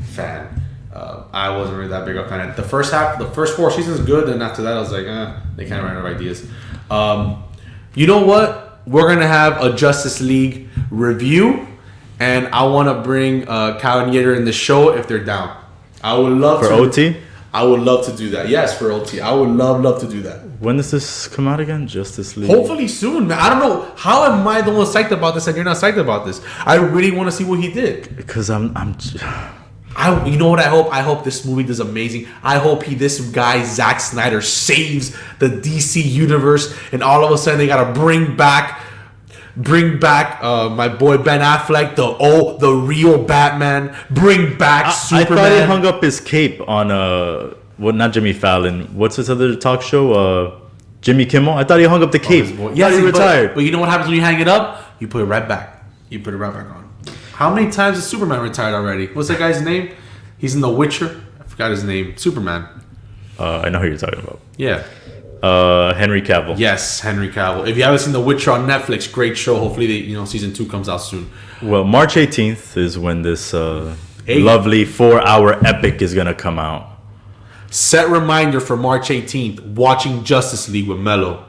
fan. I wasn't really that big of a fan. The first 4 seasons good, and after that I was like, they can't run out of ideas. You know what? We're gonna have a Justice League review, and I want to bring Kyle and Yater in the show if they're down. I would love for OT. I would love to do that. Yes, for OT. I would love to do that. When does this come out again? Justice League. Hopefully soon, man. I don't know. How am I the one psyched about this and you're not psyched about this? I really want to see what he did. Because you know what I hope? I hope this movie does amazing. I hope this guy Zack Snyder saves the DC universe, and all of a sudden they gotta bring back my boy Ben Affleck, the real Batman. Bring back Superman. I thought he hung up his cape on not Jimmy Fallon. What's this other talk show? Jimmy Kimmel. I thought he hung up the cape. Yeah, he retired. But you know what happens when you hang it up? You put it right back. On. How many times has Superman retired already? What's that guy's name? He's in The Witcher. I forgot his name. Superman. I know who you're talking about. Yeah. Henry Cavill. Yes, Henry Cavill. If you haven't seen The Witcher on Netflix, great show. Hopefully, season 2 comes out soon. Well, March 18th is when this lovely 4-hour epic is gonna come out. Set reminder for March 18th. Watching Justice League with Mello.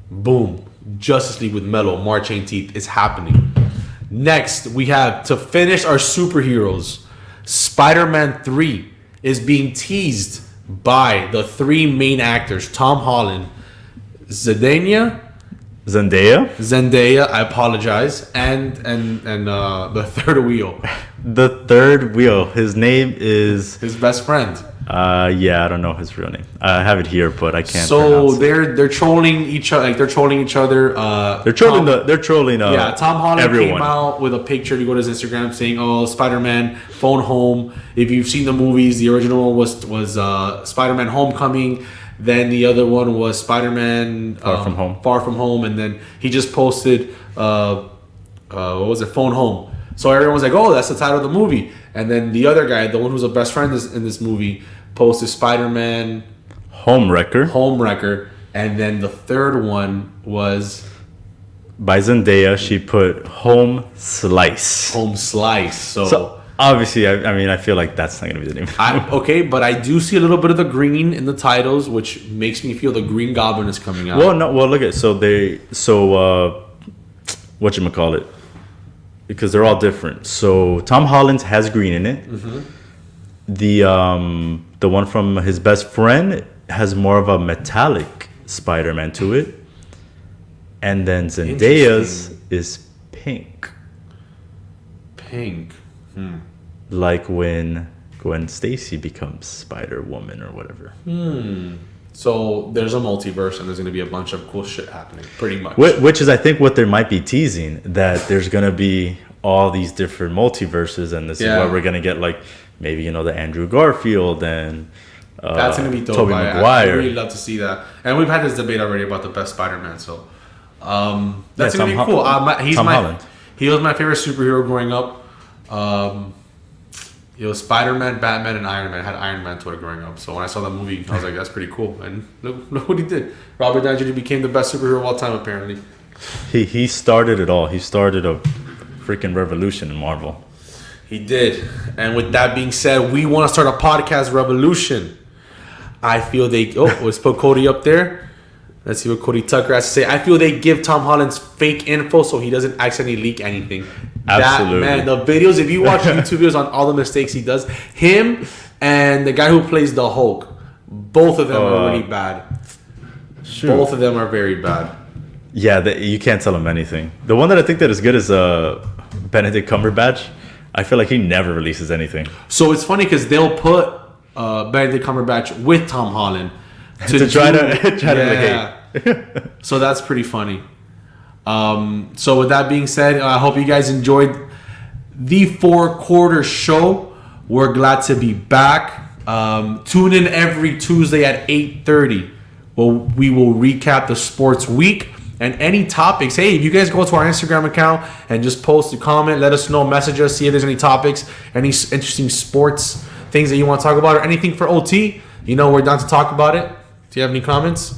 Boom. Justice League with Mello, March 18th. It's happening. Next, we have to finish our superheroes. Spider-Man 3 is being teased by the 3 main actors: Tom Holland, Zendaya. I apologize, and the third wheel. The third wheel. His name is his best friend. I don't know his real name. I have it here, but I can't. So they're trolling each other. Like they're trolling each other. They're trolling. Tom Holland everyone. came out with a picture. You go to his Instagram saying, "Oh, Spider-Man, phone home." If you've seen the movies, the original one was Spider-Man: Homecoming. Then the other one was Spider-Man Far From Home, and then he just posted what was it? Phone Home. So everyone was like, "Oh, that's the title of the movie." And then the other guy, the one who's a best friend in this movie, posted Spider-Man Homewrecker. And then the third one was by Zendaya. She put Home Slice. So obviously, I feel like that's not going to be the name. Okay, but I do see a little bit of the green in the titles, which makes me feel the Green Goblin is coming out. Well, look at whatchamacallit? Because they're all different. So Tom Holland has green in it. Mm-hmm. The one from his best friend has more of a metallic Spider-Man to it, and then Zendaya's is pink. Like when Gwen Stacy becomes Spider-Woman or whatever. So there's a multiverse and there's going to be a bunch of cool shit happening, pretty much. Which is, I think, what they might be teasing, that there's going to be all these different multiverses, and this is where we're going to get, like, maybe, the Andrew Garfield and that's going to be dope. Tobey Maguire. I really love to see that. And we've had this debate already about the best Spider-Man, so that's going to be cool. Tom Holland. He was my favorite superhero growing up. It was Spider-Man, Batman, and Iron Man. I had Iron Man toy growing up. So when I saw that movie, I was like, that's pretty cool. And look what he did. Robert Downey Jr. became the best superhero of all time, apparently. He started it all. He started a freaking revolution in Marvel. He did. And with that being said, we want to start a podcast revolution. I feel let's put Cody up there. Let's see what Cody Tucker has to say. I feel they give Tom Holland's fake info so he doesn't accidentally leak anything. Absolutely. The videos, if you watch YouTube videos on all the mistakes he does, him and the guy who plays the Hulk, both of them are really bad. Shoot. Both of them are very bad. Yeah, you can't tell him anything. The one that I think that is good is Benedict Cumberbatch. I feel like he never releases anything. So it's funny because they'll put Benedict Cumberbatch with Tom Holland To try to hate. So that's pretty funny. So with that being said, I hope you guys enjoyed the 4-quarter show. We're glad to be back. Tune in every Tuesday at 8:30. Well, we will recap the sports week and any topics. Hey, if you guys go to our Instagram account and just post a comment, let us know, message us, see if there's any topics, any interesting sports things that you want to talk about, or anything for OT. We're down to talk about it. Do you have any comments?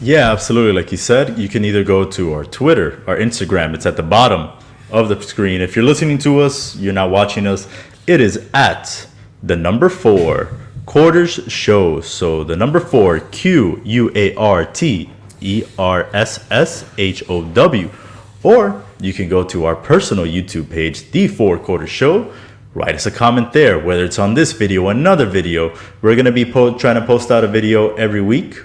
Yeah, absolutely. Like you said, you can either go to our Twitter, our Instagram. It's at the bottom of the screen. If you're listening to us, you're not watching us, it is at the number 4 quarters show. So the number 4, QUARTERSSHOW. Or you can go to our personal YouTube page, The 4 Quarters Show. Write us a comment there, whether it's on this video or another video. We're going to be trying to post out a video every week.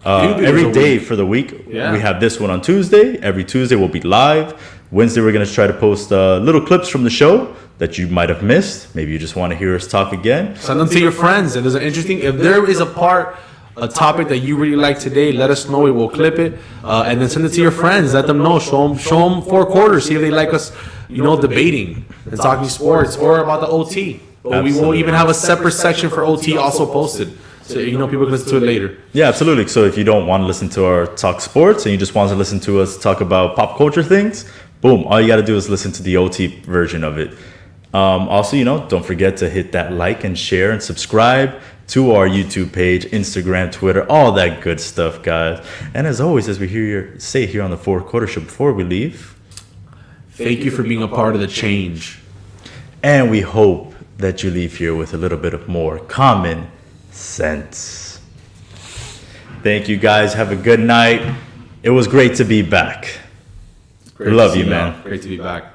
Every day for the week. Yeah. We have this one on Tuesday. Every Tuesday we'll be live. Wednesday we're going to try to post little clips from the show that you might have missed. Maybe you just want to hear us talk again. Send them to your friends. And there's an interesting, if there is a topic that you really like today, let us know. We will clip it, and then send it to your friends. Let them know. Show them 4 quarters. See if they like us, debating and talking sports or about the OT. But we will even have a separate section for OT also posted, so people can listen to it later. Yeah, absolutely. So if you don't want to listen to our talk sports and you just want to listen to us talk about pop culture things, boom, all you got to do is listen to the OT version of it. Also, don't forget to hit that like and share and subscribe to our YouTube page, Instagram, Twitter, all that good stuff, guys. And as always, as we say here on the 4 Quarter Show before we leave, thank you for being a part of the change. And we hope that you leave here with a little bit of more common sense. Thank you, guys. Have a good night. It was great to be back. Love you, man. Great to be back.